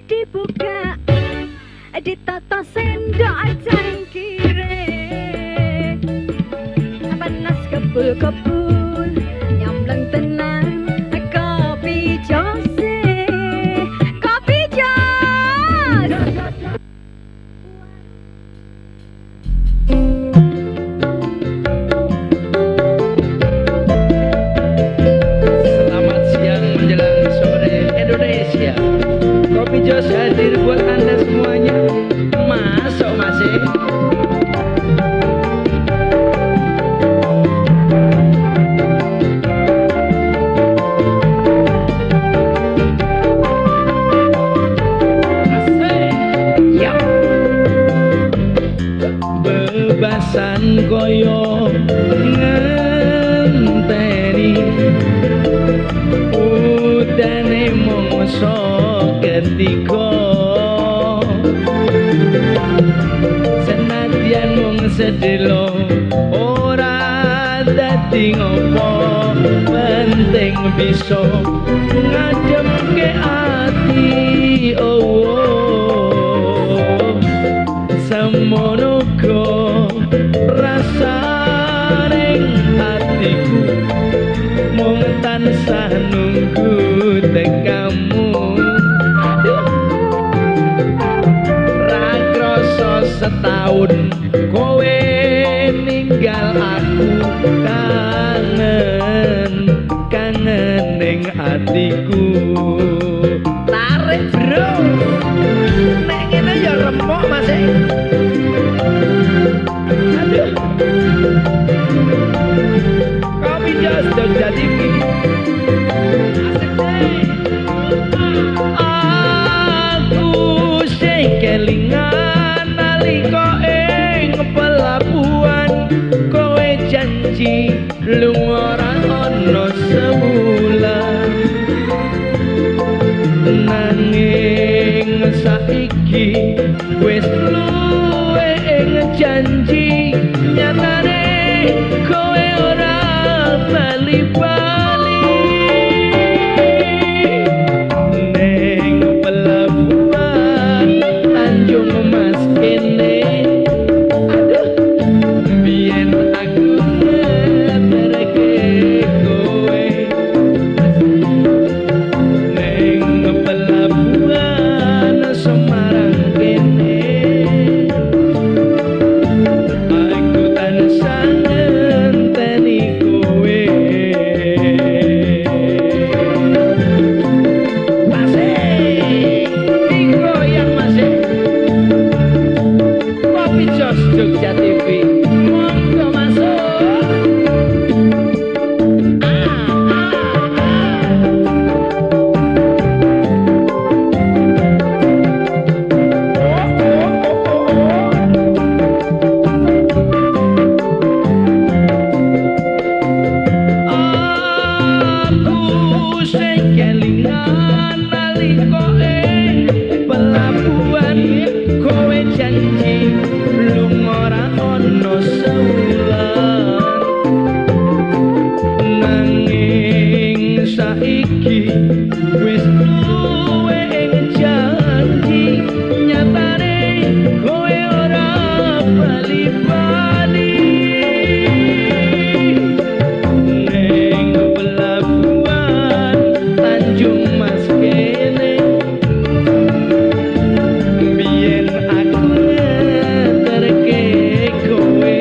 dibuka ditata sendok cangkire panas kebul-kebul nyambleng tenang kopi jose kopi jos Selamat siang menjelang sore Indonesia. Kopi Jos hadir buat Anda semuanya. Masuk masih. Yap. Bebasan koyo ngenteni udane mongso ketika senadyan mung sedelo ora dadi ngopo penting bisa ngademke ati semono go rasane atiku mung tansah nunggu tekamu ra krasa setahun kowe ninggal aku kangen ning atiku tarik bro nek ngene ya remuk Mas aduh Kopi Jos Jogja TV aku sing kelingan nalika ing pelabuhan kowe janji lunga ora ana sebulan nanging saiki wis luwe ing janji nyatane kowe ora bali-bali ning pelabuhan Tanjung Mas kene aduh biyen aku ngeterke kowe ning pelabuhan Semarang kene aku tansah ngenteni kowe masih digoyang masih Kopi Jos Jogja TV monggo masuk aku sing kelingan nalika ing pelabuhan kowe janji lunga ora ana sewulan nanging saiki wis luwe ing janji nyatane kowe ora bali-bali ning pelabuhan Tanjung Mas kene biyen aku ngeterke kowe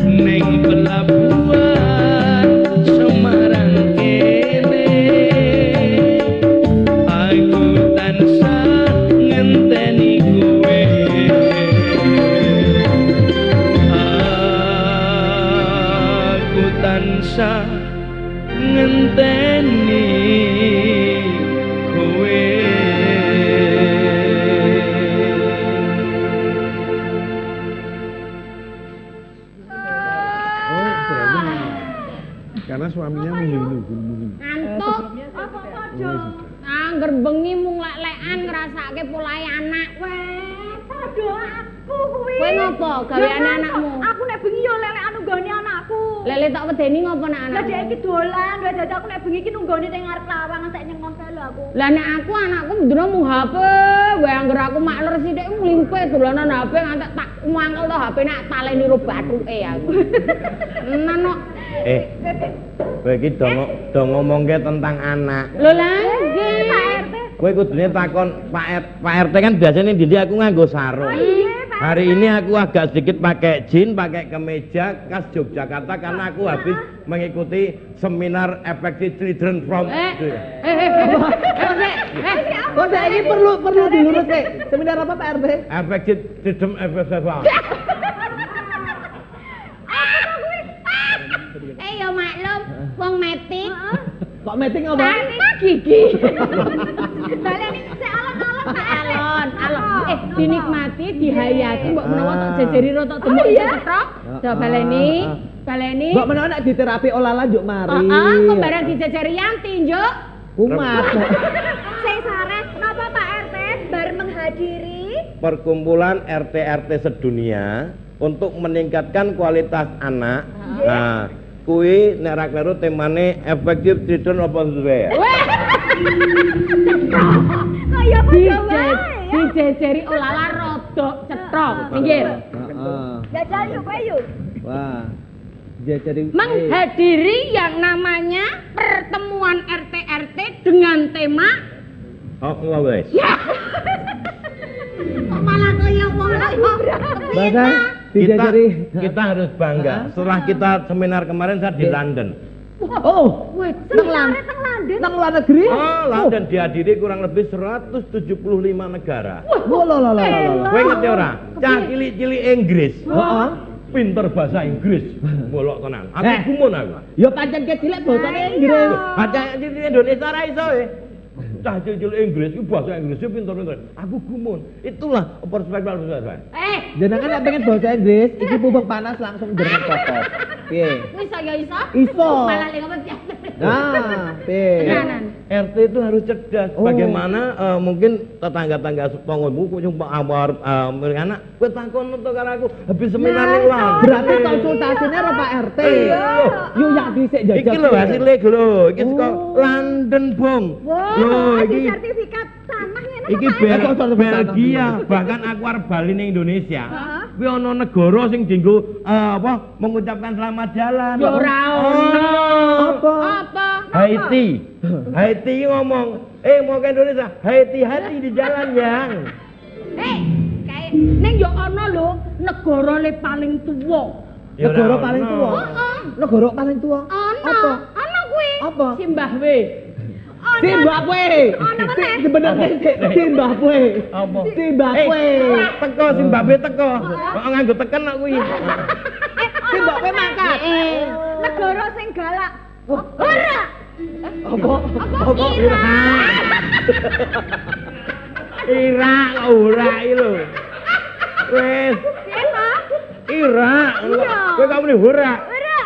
ning pelabuhan Semarang kene aku tansah ngenteni kowe aku tansah ngenteni kowe karena suaminya menunggu. Ngantuk. Angger bengi mung lek-lekan ngrasake polahe anak. weh padha aku kuwi Kowe ngopo gaweane anakmu? Aku nek bengi yo lelekan nggone anakku Lele tak wedeni ngopo nek Lah anak? dhek iki dolan, lha dadi aku nek bengi iki nunggone ning ngarep lawang sak nyengkon kae lho aku. Lah nek aku anakku ndrono mung HP, wae anggere aku makler sithik mlimpe dolanan HP ngantek tak mangkel to HP nek taleni ro bathuke aku. Nano. Kowe iki do ngomongke tentang anak. Lho lah nggih. Pak RT. Kowe kudune takon Pak RT kan biasanya ndi aku nganggo sarung. Hari ini aku agak sedikit pakai jin, pakai kemeja khas Yogyakarta karena aku habis mengikuti seminar Effective Children from Oh, saya ini perlu dilurus nih. Seminar apa Pak RT? Effective Children Festival. Ya maklum, wong metik. Kok meeting apa? Tanpa gigi. Baleni sik alon-alon Pak RT. Alon. Dinikmati, dihayati, mbok menawa tok jejeri ro tok demuk cetok. Coba baleni. Mbok menawa nek diterapi olahlah njuk mari. Kok barang dijejeri Yanti, Njuk. Kumat. Sing sare napa Pak RT bar menghadiri Perkumpulan RT-RT sedunia untuk meningkatkan kualitas anak. Nah, kui nek ra kleru temane Effective Children of Australia. kaya padha wae. Dijejeri olahlah rodok cetok. Pinggir. Heeh. Jajal yuk kowe yuk. Wah. Jadi Menghadiri yang namanya pertemuan RT-RT dengan tema Oh, wes. kok malah kaya wong bahasa dijajari. Kita harus bangga. Setelah kita seminar kemarin saya di London. Oh, Wih, Teng London. nang luar negeri? Oh, London dihadiri kurang lebih 175 negara. Wah, loh. Kowe ngerti ora? Cah cilik-cilik Inggris. Heeh. Pinter bahasa Inggris. Bolok tenan. Aku gumun aku. Ya pancen kecilik bahasane Inggris. Baca cilik Indonesia ra iso Cah cilik Inggris iku bahasa Inggrisnya pinter-pinter. Aku gumun. Itulah perspektif saya. Jenengan nek pengen bahasa Inggris, iki pupuk panas langsung jenengan kokok. Piye? Iso ya iso? Iso. Malah lek apa Nah, piye? Tenanan. RT itu harus cerdas. Bagaimana mungkin tetangga-tangga tonggomu kok cuma awar anak kowe takon untuk karo aku habis seminar ning London. Berarti konsultasinya karo Pak RT. Iya. Yo yak dhisik jajak. Iki lho hasilnya lho, iki saka London, Bung. Lho Ada iki sertifikat tanah ngene iki Belgia, bahkan aku arep bali ning Indonesia. Kuwi ana negara sing dienggo mengucapkan selamat jalan. Ya ora ono. Apa? Haiti. Haiti ngomong, mau ke Indonesia, hati-hati di jalan yang. Kayak ning yo ono lho negara le paling tuwa. Negara paling tua. Negara paling tua. Ono. Apa? Ono kuwi. Apa? Zimbabwe. Zimbabwe. Sebenarnya Zimbabwe. Apa? Zimbabwe. Teko Zimbabwe teko. Kok nganggo teken kok kuwi. Zimbabwe mangkat. negara sing galak. Ora. Apa? Irak ora iki lho. Wes. Irak. Kowe gak muni ora. Ora.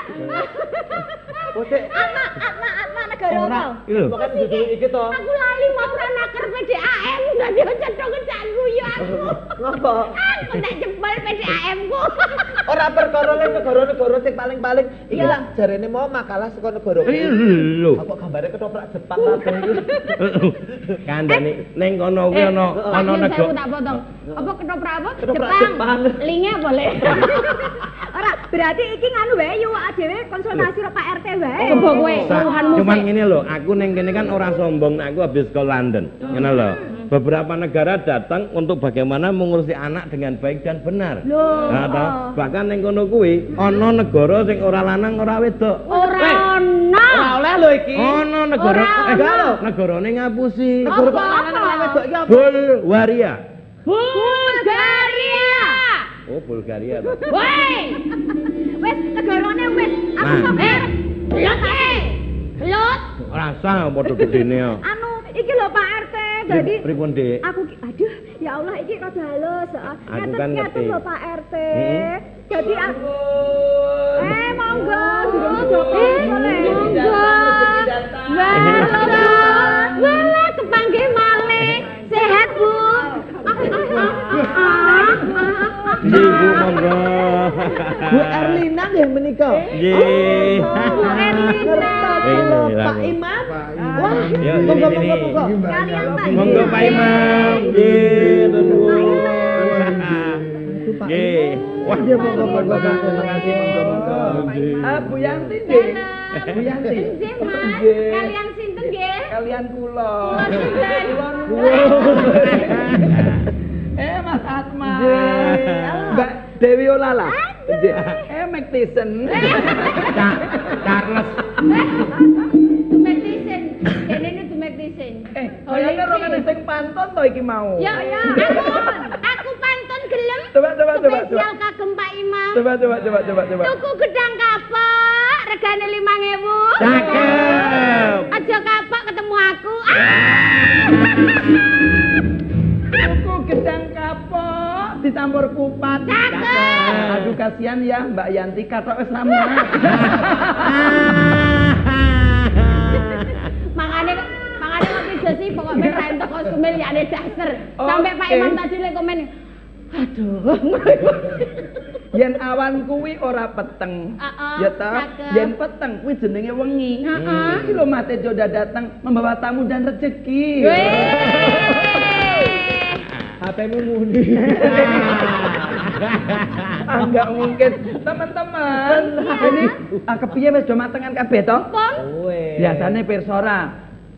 Atma negara apa? Iki lho. Bukan judul iki to. Aku lali mau pranaker PDAM dadi cedhok kecakku ya aku. Ngapa? Aku tak jebol PDAM ku. Ora perkara negara-negara sing paling-paling iki lah jarene mau makalah saka negara kuwi. Lho. Apa gambare ketoprak Jepang kabeh iki? Kandhane ning kono kuwi ana Saya negara. tak potong. Apa ketoprak apa? Ketoprak Jepang. Linge boleh. Ora, berarti iki nganu wae yo dhewe konsultasi karo Pak RT wae. Coba kowe keluhanmu. Cuman ngene lho, aku ning kene kan ora sombong, aku habis ke London. Ngene lho. Beberapa negara datang untuk bagaimana mengurusi anak dengan baik dan benar. Nah, toh, bahkan ning kono kuwi ana negara sing ora lanang ora wedok. Ora ono. Ora oleh lho iki. Ana negara enggak lho. negarane ngapusi. Negara kok lanang wedok iki apa? Bulgaria. Bulgaria. Oh, Bulgaria. toh. Woi. Wis negarane wis. Aku Nah. kok Lut. Ora sah padha gedene yo. anu iki lho Pak RT. Jadi Pripun, Dik? aku aduh ya Allah iki rada halus. Aku kan ngerti. lho Pak RT. Heeh. Jadi monggo durung boleh. Wah, kepanggih malih. Sehat, Bu. Ibu monggo. Bu Erlina nggih menika. Nggih. Bu Erlina. Pak Imam. Wah, Yuk, monggo sini, monggo sini. monggo. Kalian Pak. Monggo Pak Imam. Nggih, nuwun. Nggih. Wah, Nggih monggo monggo. Terima kasih monggo monggo. Bu Yanti nggih. Bu Yanti. Nggih, Mas. Kalian sinten nggih? Kalian kula. Kula sinten? Mas Atma. Nggih. Mbak Dewi Olala. Nggih. Mac Tyson. Charles. Tumektisin. Kene ini tumektisin. Kayaknya rongane sing pantun to iki mau. Ya, aku pantun gelem. Coba. Spesial kagem Pak Imam. Coba. Tuku gedang kapok, regane 5.000. Cakep. Aja kapok ketemu aku. Tuku gedang kapok dicampur kupat. Cakep. Aduh kasihan ya Mbak Yanti katok wis ramuan. Makanya ngopi Josi pokoknya ra entuk kostume liyane daster. Sampai Pak Oke. Imam tadi lek komen. Aduh. Yen awan kuwi ora peteng. Ya ta? cakep. Yen peteng kuwi jenenge wengi. Heeh. Iki lho Mas Tejo udah datang membawa tamu dan rezeki. HP-mu muni. Enggak mungkin. Teman-teman, ini kepiye wis do matengan kabeh to? Wes. Biasanya persora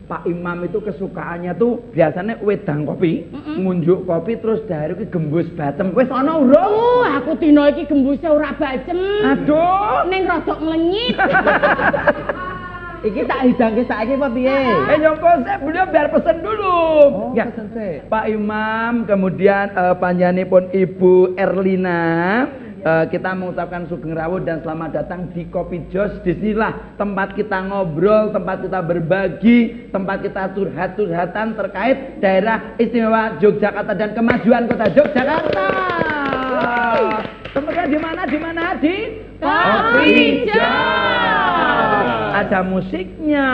Pak Imam itu kesukaannya tuh biasanya wedang kopi, ngunjuk kopi terus dari ki gembus batem. Wis ana urung? Aku dina iki gembusnya ora bacem. Aduh. Ning rodok mlenyit. Iki tak hidangke saiki apa piye? Nyongko saya beliau biar pesen dulu. Oh, Ya. pesen sik. Pak Imam, kemudian panjenenganipun Ibu Erlina. Kita mengucapkan sugeng rawuh dan selamat datang di Kopi Jos. Disinilah tempat kita ngobrol, tempat kita berbagi, tempat kita curhat-curhatan terkait daerah istimewa Yogyakarta dan kemajuan kota Yogyakarta. Tempatnya di mana? Di Kopi Jos. Ada musiknya,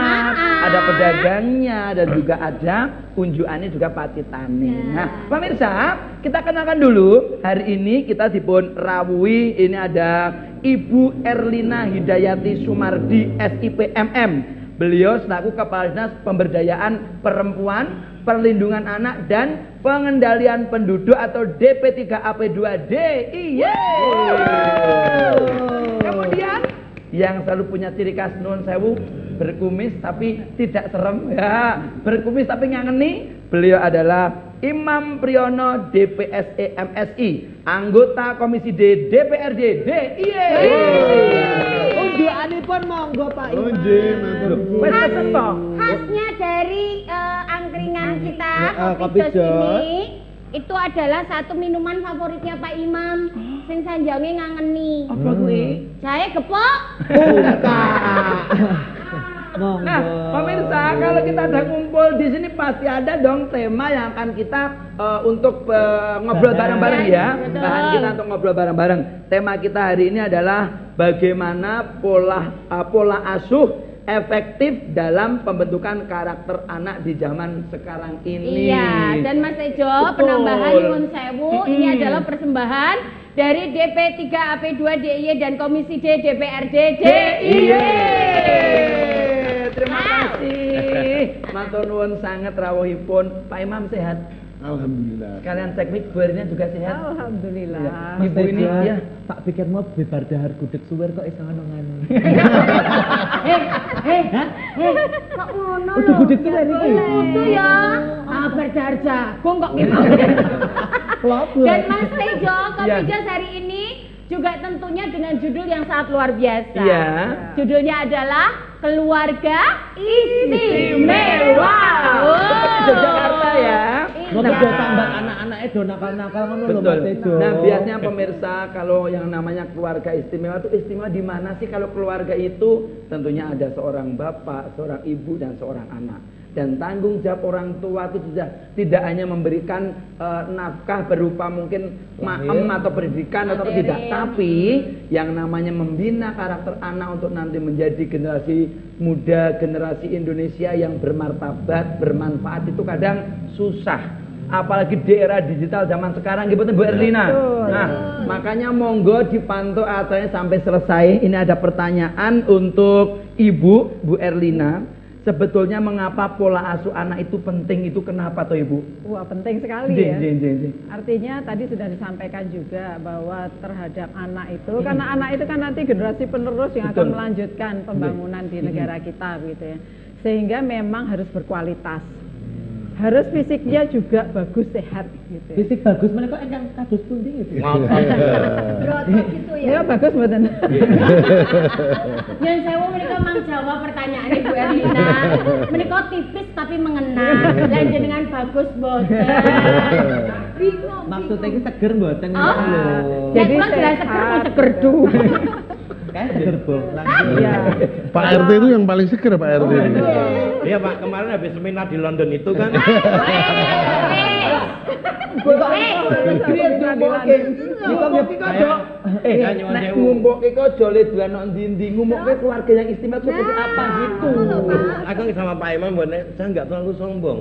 ada pedagangnya, dan juga ada unjukannya juga patitane. Nah, pemirsa, kita kenalkan dulu. Hari ini kita dipun rawuhi. Ini ada Ibu Erlina Hidayati Sumardi, SIPMM. Beliau selaku Kepala Dinas Pemberdayaan Perempuan, Perlindungan Anak dan Pengendalian Penduduk atau DP3AP2D. Kemudian yang selalu punya ciri khas nuwun sewu, berkumis tapi tidak serem ya, berkumis tapi ngangeni. Beliau adalah Imam Priyono DPSE MSI, anggota Komisi D DPRD DIY. Unjukanipun monggo Pak Imam. Nggih, matur nuwun. Wes pesen to. Khasnya dari angkringan kita Kopi Kopi Jos Jos. ini itu adalah satu minuman favoritnya Pak Imam. Sing sanjange ngangeni. Apa kuwi? Jahe gepok. Monggo. Nah, pemirsa, kalau kita ada ngumpul di sini pasti ada dong tema yang akan kita untuk ngobrol bareng-bareng ya. Betul. Bahan kita untuk ngobrol bareng-bareng. Tema kita hari ini adalah bagaimana pola asuh efektif dalam pembentukan karakter anak di zaman sekarang ini. Iya, dan Mas Tejo, Betul. penambahan nyuwun sewu, ini adalah persembahan dari DP3AP2DIY dan Komisi D DPRD DIY. Terima kasih. Matur nuwun sangat rawuhipun. Pak Imam sehat? Alhamdulillah. Kalian cek mic buarnya juga sehat? Alhamdulillah. Ya. Mas Ibu ini Tejo, ya. tak pikir mau bebar dahar gudeg suwer kok iso ngono-ngono. Kok ngono lho? Udah gudeg suwer iki. Itu ya. Kabar dar jagung kok gimana? Dan Mas Tejo, Kopi Iya. Jos hari ini juga tentunya dengan judul yang sangat luar biasa. Iya. Judulnya adalah Keluarga Istimewa. Yogyakarta ya. Ngobrol tambah anak-anaknya do nakal-nakal ngono lho Mas Betul. Tejo. Nah, biasanya pemirsa kalau yang namanya keluarga istimewa itu istimewa di mana sih? Kalau keluarga itu tentunya ada seorang bapak, seorang ibu dan seorang anak. Dan tanggung jawab orang tua itu sudah tidak hanya memberikan nafkah berupa mungkin maem atau pendidikan atau Materi. tidak, tapi yang namanya membina karakter anak untuk nanti menjadi generasi muda, generasi Indonesia yang bermartabat, bermanfaat itu kadang susah. apalagi di era digital zaman sekarang gitu Bu Erlina. Nah, makanya monggo dipantau acaranya sampai selesai. Ini ada pertanyaan untuk Ibu Bu Erlina. Sebetulnya mengapa pola asuh anak itu penting, itu kenapa toh Ibu? Wah, penting sekali ya. Artinya tadi sudah disampaikan juga bahwa terhadap anak itu, karena anak itu kan nanti generasi penerus yang akan melanjutkan pembangunan di negara kita gitu ya. Sehingga memang harus berkualitas. Harus fisiknya juga bagus, sehat gitu. Fisik bagus, mana kok endang kados pundi gitu. Berotot gitu ya. Ya bagus mboten. Yang sewu menika mang jawab pertanyaane Bu Erlina. Menika tipis tapi mengena. Lan jenengan bagus mboten. Bingung. Maksudnya iki seger mboten Oh. lho. Jadi Jadi jelas seger mau sehat. seger du. Kayak seger bong. Iya. Pak RT itu yang paling seger Pak RT. Iya Pak, kemarin habis seminar di London itu kan. Nek ngumpuke kok jole dolan nang ndi-ndi, ngumpuke keluarga yang istimewa seperti apa gitu. Aku sama Pak Imam saya nggak terlalu sombong.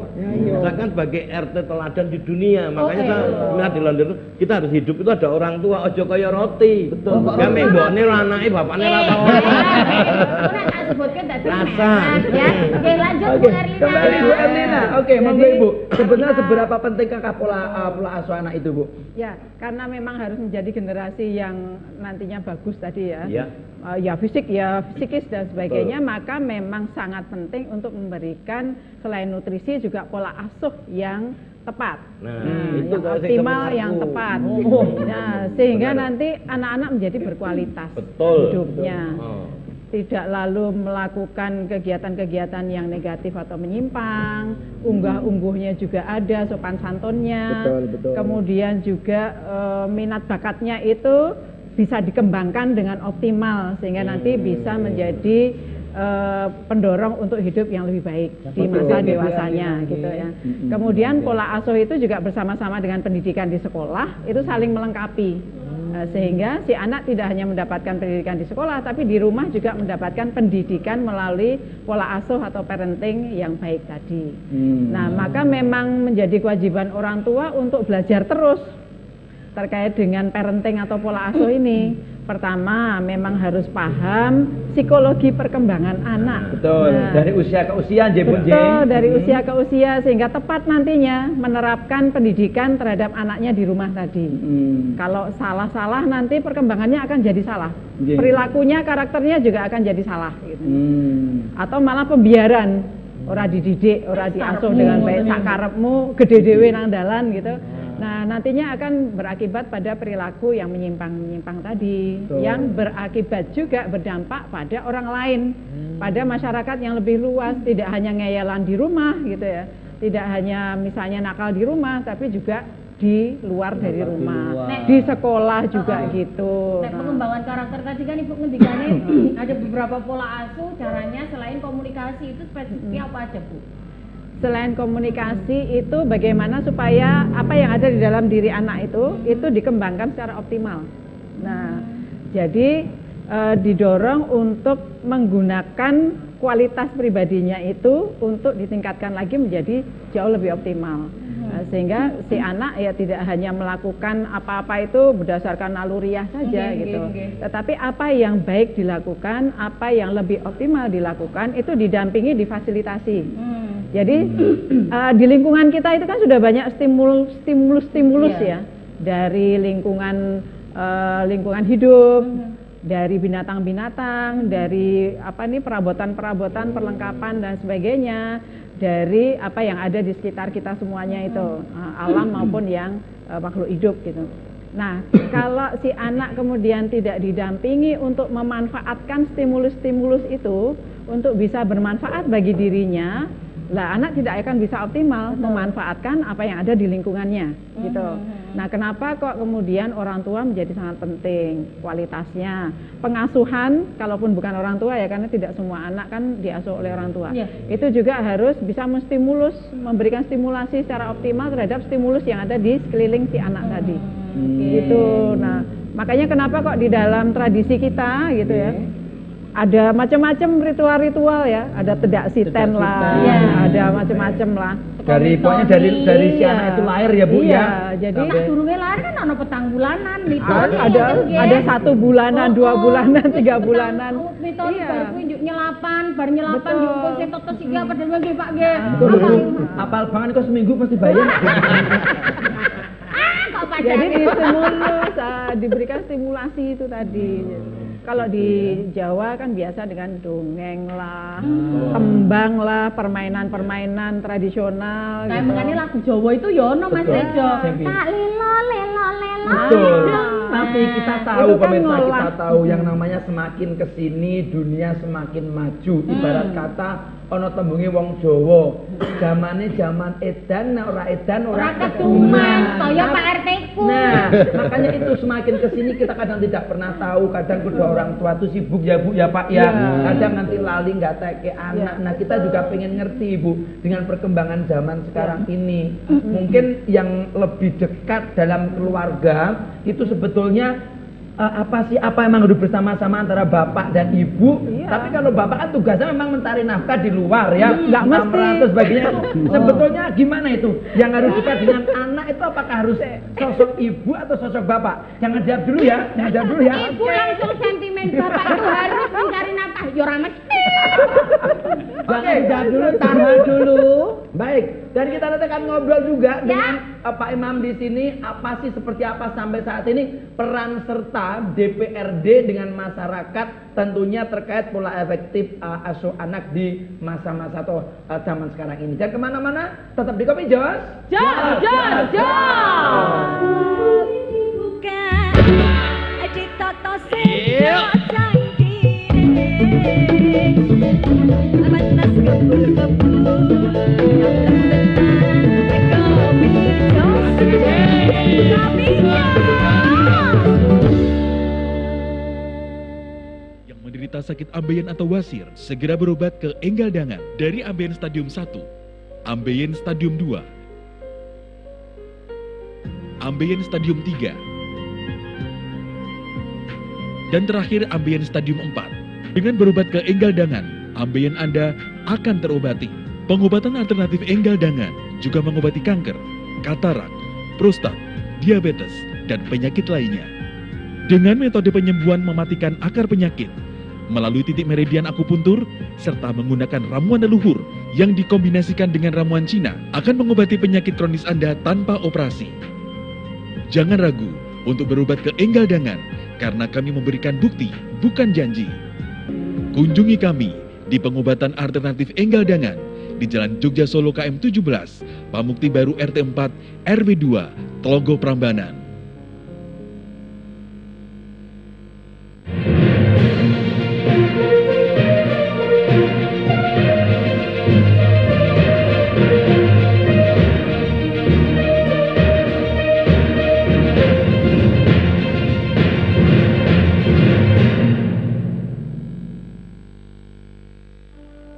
Saya kan sebagai RT teladan di dunia, makanya saya seminar di London itu kita harus hidup itu ada orang tua, ojo kaya roti. Betul. Kan mbokne ora anake, bapakne ora tau. Ora tak sebutkan tadi. Rasa. Ya. Oke, lanjut Bu Erlina. Kembali Bu Erlina. Oke, monggo Ibu. Sebenarnya seberapa pentingkah pola asuh anak itu, Bu? Ya, karena memang harus menjadi generasi yang nantinya bagus tadi ya. Iya. Ya fisik, ya psikis dan sebagainya, maka memang sangat penting untuk memberikan selain nutrisi juga pola asuh yang tepat. Nah, itu yang kalau saya optimal, kebenarku. yang tepat. Oh. Nah, sehingga nanti anak-anak menjadi berkualitas Betul. hidupnya. Oh. Tidak lalu melakukan kegiatan-kegiatan yang negatif atau menyimpang, unggah-ungguhnya juga ada, sopan santunnya. Betul. Kemudian juga minat bakatnya itu bisa dikembangkan dengan optimal sehingga nanti bisa menjadi pendorong untuk hidup yang lebih baik di masa dewasanya gitu ya. Kemudian pola asuh itu juga bersama-sama dengan pendidikan di sekolah itu saling melengkapi. Sehingga si anak tidak hanya mendapatkan pendidikan di sekolah tapi di rumah juga mendapatkan pendidikan melalui pola asuh atau parenting yang baik tadi. Nah, maka memang menjadi kewajiban orang tua untuk belajar terus terkait dengan parenting atau pola asuh ini. Pertama, memang harus paham psikologi perkembangan anak. Betul. Nah, Dari usia ke usia, betul, dari usia ke usia sehingga tepat nantinya menerapkan pendidikan terhadap anaknya di rumah tadi. Kalau salah-salah nanti perkembangannya akan jadi salah. Perilakunya, karakternya juga akan jadi salah gitu. Atau malah pembiaran, ora dididik, ora diasuh dengan baik, sak karepmu gede dhewe nang dalan gitu. Nah, nantinya akan berakibat pada perilaku yang menyimpang tadi, yang berakibat juga berdampak pada orang lain, pada masyarakat yang lebih luas, tidak hanya ngeyelan di rumah gitu ya, tidak hanya misalnya nakal di rumah, tapi juga di luar dari rumah, di sekolah juga gitu. Nah, pengembangan karakter tadi kan Ibu ngendikane ada beberapa pola asuh, caranya selain komunikasi itu spesifiknya apa aja Bu? Selain komunikasi itu bagaimana supaya apa yang ada di dalam diri anak itu dikembangkan secara optimal. Nah, jadi didorong untuk menggunakan kualitas pribadinya itu untuk ditingkatkan lagi menjadi jauh lebih optimal. Sehingga si anak ya tidak hanya melakukan apa-apa itu berdasarkan naluriah saja gitu. Tetapi apa yang baik dilakukan, apa yang lebih optimal dilakukan itu didampingi, difasilitasi. Jadi di lingkungan kita itu kan sudah banyak stimulus ya, dari lingkungan hidup, dari binatang-binatang, dari perabotan-perabotan, perlengkapan dan sebagainya, dari apa yang ada di sekitar kita semuanya itu, alam maupun yang makhluk hidup gitu. Nah, kalau si anak kemudian tidak didampingi untuk memanfaatkan stimulus-stimulus itu untuk bisa bermanfaat bagi dirinya, lah anak tidak akan bisa optimal memanfaatkan apa yang ada di lingkungannya gitu. Nah, kenapa kok kemudian orang tua menjadi sangat penting kualitasnya, pengasuhan kalaupun bukan orang tua ya, karena tidak semua anak kan diasuh oleh orang tua. Itu juga harus bisa menstimulus, memberikan stimulasi secara optimal terhadap stimulus yang ada di sekeliling si anak tadi. Gitu. Nah, makanya kenapa kok di dalam tradisi kita gitu ya, ada macam-macam ritual-ritual ya, ada tedak siten lah, ada macam-macam lah. Dari pokoknya dari si anak itu lahir ya Bu Iya, ya. jadi Sak durunge lahir kan ana petang bulanan mitoni. ada 1 bulanan, 2 bulanan, 3 bulanan. Mitoni Iya. baru kuwi njuk nyelapan, bar nyelapan Betul. njuk sing totos iki padahal nggih Pak nggih. Betul Bu. Apal banget kok seminggu pasti bayar. Kok Jadi padahal distimulus, diberikan stimulasi itu tadi. Kalau di Jawa kan biasa dengan dongeng lah, tembang lah, permainan-permainan tradisional. kayak gitu. mengani lagu Jawa itu ya ono Mas Betul. Rejo. Sempi. Tak lilo lelo lelo. Betul. lelo. Tapi kita tahu Itu kan pemirsa, kita ngolah. tahu yang namanya semakin kesini dunia semakin maju. Ibarat kata ono tembunge wong Jawa, zamane zaman edan nek ora edan ora Ora keduman, kaya Nah, Pak RT ku. Nah, makanya itu semakin kesini kita kadang tidak pernah tahu, kadang kedua orang tua tuh sibuk ya Bu ya Pak ya. Kadang nanti lali nggak teke anak. Nah, kita juga pengen ngerti Bu dengan perkembangan zaman sekarang ini. Mungkin yang lebih dekat dalam keluarga itu sebetulnya apa emang hidup bersama-sama antara bapak dan ibu. Iya. Tapi kalau bapak kan tugasnya memang mencari nafkah di luar ya, Nggak mesti. atau sebagainya. Sebetulnya gimana itu? Yang harus dekat dengan anak itu apakah harus sosok ibu atau sosok bapak? Jangan jawab dulu ya, jangan jawab dulu ya. Ibu langsung sentimen bapak itu harus mencari nafkah. Ya ora mesti. Oke, Jawab dulu, tahan dulu. baik. Dan kita nanti akan ngobrol juga Ya. dengan Pak Imam di sini. Apa sih seperti apa sampai saat ini peran serta DPRD dengan masyarakat tentunya terkait pola efektif asuh anak di masa-masa atau zaman sekarang ini. Jangan kemana-mana, tetap di Kopi Jos. Jos, jos, jos. Yang menderita sakit ambeien atau wasir, segera berobat ke Enggal Dangan dari ambeien stadium 1, ambeien stadium 2, ambeien stadium 3, dan terakhir ambeien stadium 4. Dengan berobat ke Enggal Dangan, ambeien Anda akan terobati. Pengobatan alternatif Enggal Dangan juga mengobati kanker, katarak, prostat, diabetes, dan penyakit lainnya. Dengan metode penyembuhan mematikan akar penyakit, melalui titik meridian akupuntur, serta menggunakan ramuan leluhur yang dikombinasikan dengan ramuan Cina, akan mengobati penyakit kronis Anda tanpa operasi. Jangan ragu untuk berobat ke Enggal Dangan, karena kami memberikan bukti, bukan janji. Kunjungi kami di pengobatan alternatif Enggal Dangan di Jalan Jogja Solo KM 17, Pamukti Baru RT 4, RW 2, Tlogo Prambanan.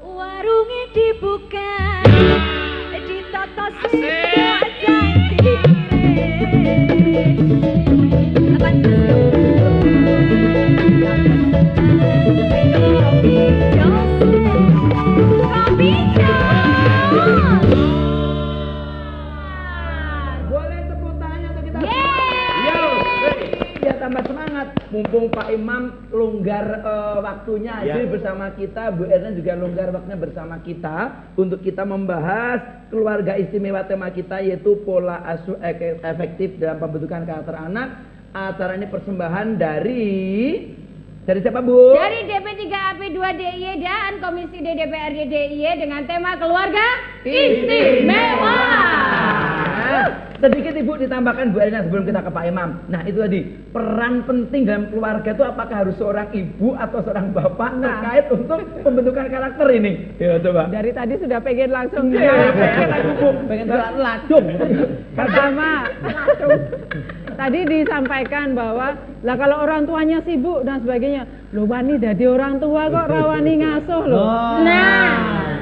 Warungnya dibuka, ditata Boleh tepuk tangan atau kita? Yo, ya tambah semangat. Mumpung Pak Imam longgar waktunya hadir bersama kita, Bu Erna juga longgar waktunya bersama kita untuk kita membahas keluarga istimewa tema kita yaitu pola asuh efektif dalam pembentukan karakter anak. Acara ini persembahan dari siapa Bu? Dari DP3AP 2 DIY dan Komisi DPRD DIY dengan tema keluarga istimewa. Nah, sedikit Ibu ditambahkan Bu Erina sebelum kita ke Pak Imam. Nah itu tadi peran penting dalam keluarga itu apakah harus seorang ibu atau seorang bapak terkait untuk pembentukan karakter ini? Ya coba. Dari tadi sudah pengen langsung Pengen ladung. Pertama, tadi disampaikan bahwa lah kalau orang tuanya sibuk dan sebagainya, lo wani dadi orang tua kok rawani ngasuh lo. Nah,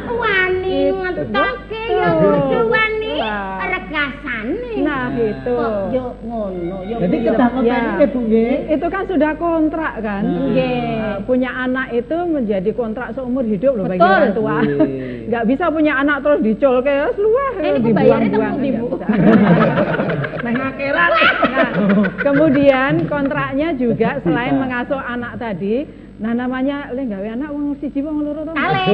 wani ngetoke ya kudu wani Nah. regasane. Nah, gitu. Kok yo ngono, yo Jadi kudu. kedangan Ya. tadi Bu nggih. Itu kan sudah kontrak kan. Nggih. Punya anak itu menjadi kontrak seumur hidup loh bagi Betul. orang tua. nggak bisa punya anak terus dicolke ya luweh Ini bayarnya temu di Bu. Neng akhirat. Nah, kemudian kontraknya juga selain mengasuh anak tadi, nah namanya le gawe anak wong siji wong loro to. Kali.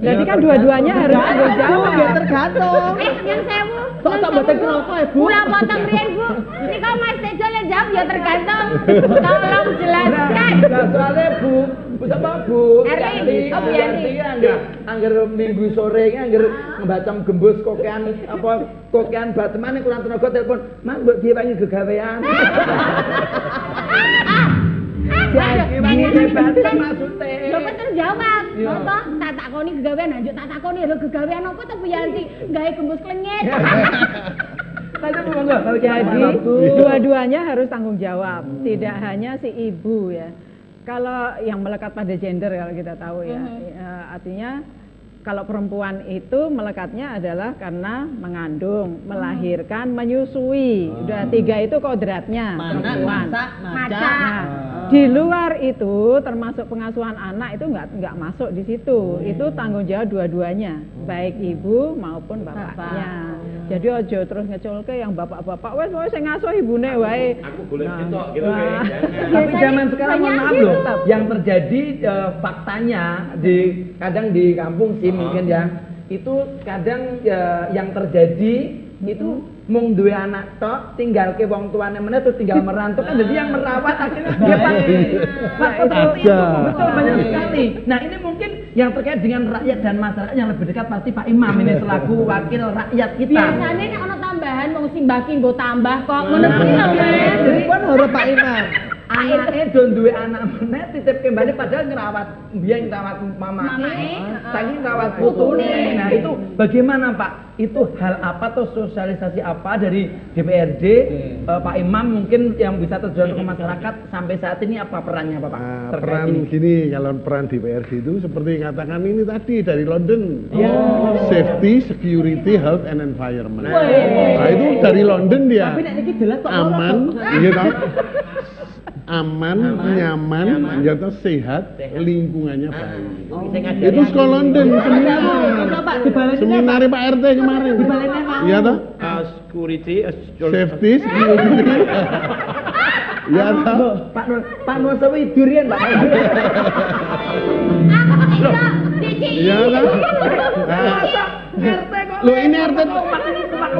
Jadi kan dua-duanya harus tanggung jawab. Ya tergantung. Yang sewu. Kok tak mboten kerasa ya, Bu? Kula potong riyen, Bu. Nika Mas Tejo le jawab ya tergantung. Tolong jelaskan. Nah, soalnya Bu sama Bu Erli, oh Bu Yanti. Angger minggu sore ini angger ngebacam gembus kokean bateman yang kurang tenaga telepon, "Mas, mbok dia pengen gegawean." Jadi pengen hebat maksudnya. Lho kok terjawab. Toto tak takoni gegawean, lanjut tak takoni lho gegawean apa to Bu Yanti? Gawe gembus klenyet. Jadi dua-duanya harus tanggung jawab, tidak hanya si ibu ya. Kalau yang melekat pada gender kalau kita tahu ya, artinya kalau perempuan itu melekatnya adalah karena mengandung, melahirkan, menyusui. Udah 3 itu kodratnya perempuan. Maca. Nah, di luar itu termasuk pengasuhan anak itu nggak masuk di situ. Itu tanggung jawab dua-duanya, baik ibu maupun bapaknya. Jadi ojo terus ngeculke yang bapak-bapak wes sing ngasuh ibune wae. Aku boleh ketok gitu kan. Tapi zaman sekarang mohon maaf loh, yang terjadi faktanya kadang di kampung sih mungkin ya, itu kadang yang terjadi itu mung duwe anak tok tinggal ke wong tuane meneh terus tinggal merantau kan jadi yang merawat akhirnya dia betul banyak sekali. Nah ini mungkin yang terkait dengan rakyat dan masyarakat yang lebih dekat pasti Pak Imam ini selaku wakil rakyat kita. Biasanya nek ana tambahan wong simbaki nggo tambah kok ngono kuwi lho Mas. Jadi kan harus Pak Imam. Anaknya don duwe anak meneh titip kembali padahal ngerawat biyen ngerawat mamake. Saiki ngerawat putune. Nah, itu bagaimana Pak? Itu hal apa atau sosialisasi apa dari DPRD Pak Imam mungkin yang bisa terjun ke masyarakat sampai saat ini apa perannya Pak? Peran gini, kalau peran DPRD itu seperti katakan ini tadi dari London. Safety, security, health and environment. Nah, itu dari London dia. Tapi nek iki jelas kok aman, iya toh? Aman, nyaman, ya toh sehat, lingkungannya baik. Itu sekolah London seminar. Seminar Pak RT kemarin. Iya toh? Security, Safety, security. Ya toh? Pak Nur Sawi durian Pak. Iya toh? Loh ini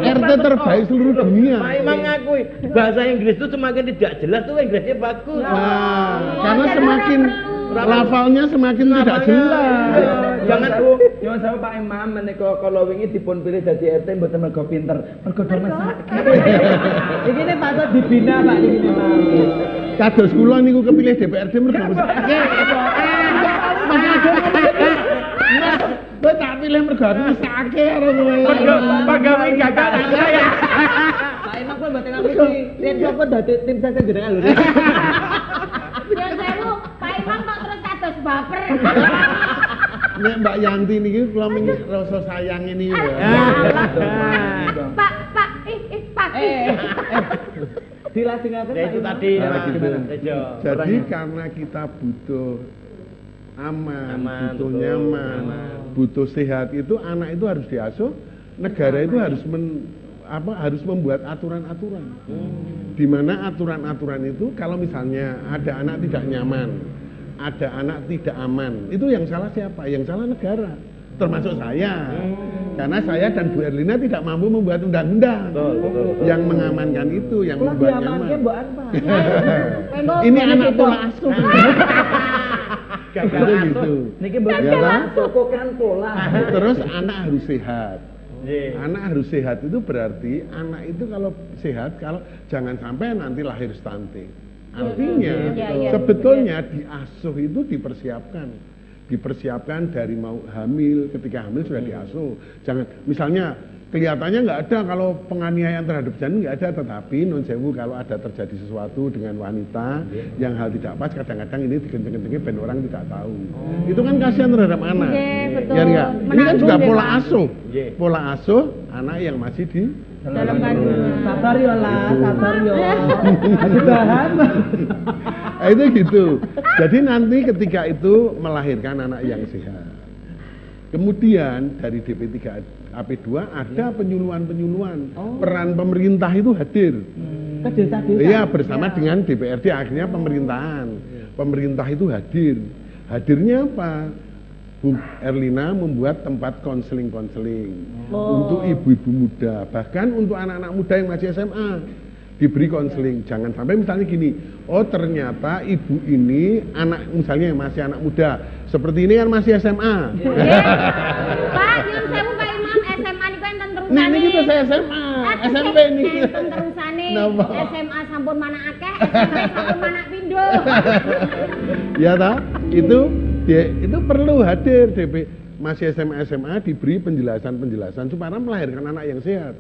RT terbaik seluruh dunia. Pak Imam ngakui bahasa Inggris itu semakin tidak jelas tuh Inggrisnya bagus. Nah, karena semakin lafalnya semakin tidak jelas. Jangan Bu, jangan sama Pak Imam menika kalau wingi dipun pilih dadi RT mboten mergo pinter, mergo do mesake. Iki nek patut dibina Pak iki memang. Kados kula niku kepilih DPRD mergo mesake. Kowe tak pilih mergo aku mesake karo kowe. Pagawe gagak saya. Pak Imam kok mboten ngambil yen kok dadi tim saya jenengan lho. Ya sewu, Pak Imam kok terus kados baper. Nek Mbak Yanti niki kula rasa sayang ini ya. Pak, Dilajengaken Itu tadi Jadi karena kita butuh aman, butuh nyaman, butuh sehat, itu anak itu harus diasuh, negara itu harus harus membuat aturan-aturan. Di mana aturan-aturan itu kalau misalnya ada anak tidak nyaman, ada anak tidak aman, itu yang salah siapa? Yang salah negara. Termasuk saya, karena saya dan Bu Erlina tidak mampu membuat undang-undang yang mengamankan itu, yang membuat nyaman. Ini anak pola asuh. Itu gitu. Niki mboten kan pola. Terus anak harus sehat. Anak harus sehat itu berarti anak itu kalau sehat, kalau jangan sampai nanti lahir stunting. Artinya sebetulnya diasuh itu dipersiapkan dari mau hamil, ketika hamil sudah diasuh. Jangan misalnya kelihatannya nggak ada kalau penganiayaan terhadap janin nggak ada, tetapi non sewu kalau ada terjadi sesuatu dengan wanita yang hal tidak pas, kadang-kadang ini dikenceng-kencengin ben orang tidak tahu. Itu kan kasihan terhadap anak. Ya enggak? Ini kan juga pola asuh. Pola asuh anak yang masih di dalam kandungan. Sabar yo lah, sabar yo. Ditahan. Itu gitu. Jadi nanti ketika itu melahirkan anak yang sehat. Kemudian dari DP3AP2 ada penyuluhan-penyuluhan. Peran pemerintah itu hadir. Ke desa-desa. Iya, bersama dengan DPRD akhirnya pemerintahan. Pemerintah itu hadir. Hadirnya apa? Bu Erlina membuat tempat konseling-konseling untuk ibu-ibu muda, bahkan untuk anak-anak muda yang masih SMA diberi konseling. Jangan sampai misalnya gini, oh ternyata ibu ini anak misalnya masih anak muda, seperti ini kan masih SMA. Pak, nyun sewu Pak Imam, SMA niku enten terusane. Nah, ini kita saya SMA, SMP nih. Enten terusane. Napa? SMA sampun mana akeh, SMP sampun mana pindho. Ya toh, itu perlu hadir DP masih SMA diberi penjelasan supaya melahirkan anak yang sehat.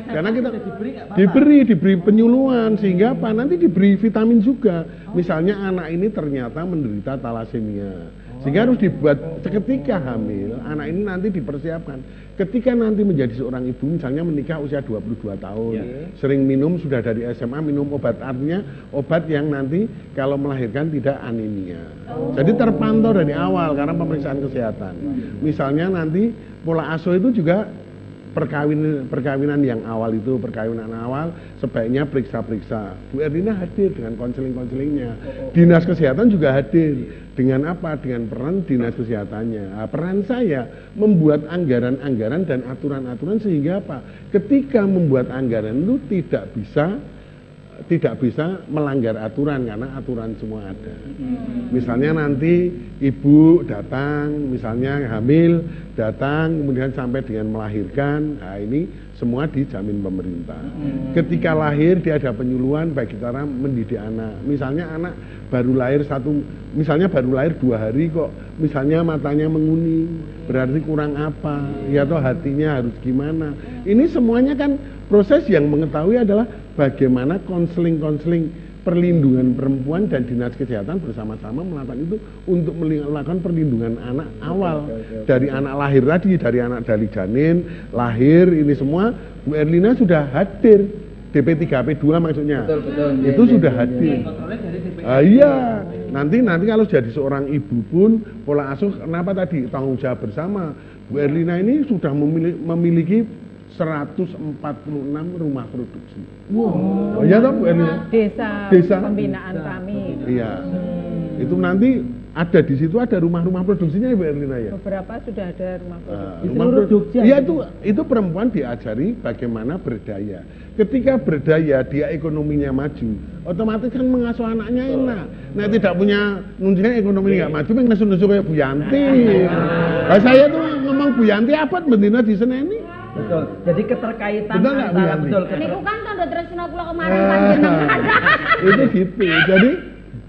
Karena kita diberi penyuluhan sehingga apa? Nanti diberi vitamin juga. Misalnya anak ini ternyata menderita talasemia. Sehingga harus dibuat seketika hamil, anak ini nanti dipersiapkan. Ketika nanti menjadi seorang ibu, misalnya menikah usia 22 tahun, sering minum sudah dari SMA minum obat, artinya obat yang nanti kalau melahirkan tidak anemia. Jadi terpantau dari awal karena pemeriksaan kesehatan. Misalnya nanti pola asuh itu juga perkawinan yang awal itu, perkawinan awal sebaiknya periksa-periksa. Bu Erlina hadir dengan konseling-konselingnya. Dinas kesehatan juga hadir. Dengan apa? Dengan peran dinas kesehatannya. Nah, peran saya membuat anggaran-anggaran dan aturan-aturan sehingga apa? Ketika membuat anggaran itu tidak bisa melanggar aturan karena aturan semua ada. Misalnya nanti ibu datang, misalnya hamil, datang kemudian sampai dengan melahirkan, nah ini semua dijamin pemerintah. Ketika lahir dia ada penyuluhan bagi cara mendidik anak. Misalnya anak baru lahir misalnya baru lahir 2 hari kok, misalnya matanya menguning, berarti kurang apa? Ya atau hatinya harus gimana? Ini semuanya kan proses yang mengetahui adalah bagaimana konseling-konseling perlindungan perempuan dan dinas kesehatan bersama-sama melakukan itu untuk melakukan perlindungan anak awal. Dari anak lahir tadi, dari anak dari janin, lahir, ini semua Bu Erlina sudah hadir. DP3AP2 maksudnya. Betul. Itu sudah hadir. Iya. Nanti kalau jadi seorang ibu pun pola asuh kenapa tadi tanggung jawab bersama. Bu Erlina ini sudah memiliki 146 rumah produksi. Oh iya toh Bu Erlina? Desa pembinaan kami. Iya. Itu nanti ada di situ ada rumah-rumah produksinya ya Bu Erlina ya? Beberapa sudah ada rumah produksi. Rumah produksi. Iya itu perempuan diajari bagaimana berdaya. Ketika berdaya dia ekonominya maju, otomatis kan mengasuh anaknya enak. Nah tidak punya nuncinya ekonomi nggak maju, pengen nesu-nesu kayak Bu Yanti. Nah, saya tuh ngomong Bu Yanti apa betina di sini ini? Betul. Jadi keterkaitan betul nggak Bu Yanti? Niku kan tanda tresno kula kemarin panjenengan. Itu gitu. Jadi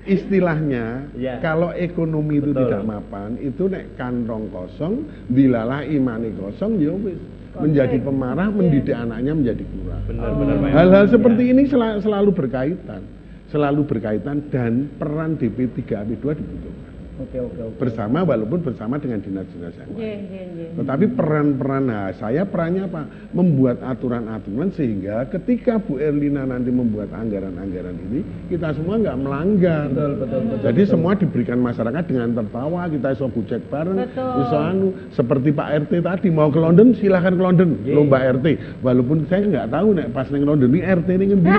istilahnya kalau ekonomi itu tidak mapan, itu nek kantong kosong, dilalah imani kosong, ya wis menjadi pemarah, mendidik anaknya menjadi kurang. Hal-hal seperti ini selalu berkaitan dan peran DP3AP2 dibutuhkan. Oke. Walaupun bersama dengan dinas-dinas yang lain. Tetapi peran-peran saya perannya apa? Membuat aturan-aturan sehingga ketika Bu Erlina nanti membuat anggaran-anggaran ini kita semua nggak melanggar. Betul. Jadi semua diberikan masyarakat dengan tertawa, kita iso bucek bareng, iso seperti Pak RT tadi mau ke London silahkan ke London, lomba RT. Walaupun saya nggak tahu nek pas neng London ini RT ini ngendi.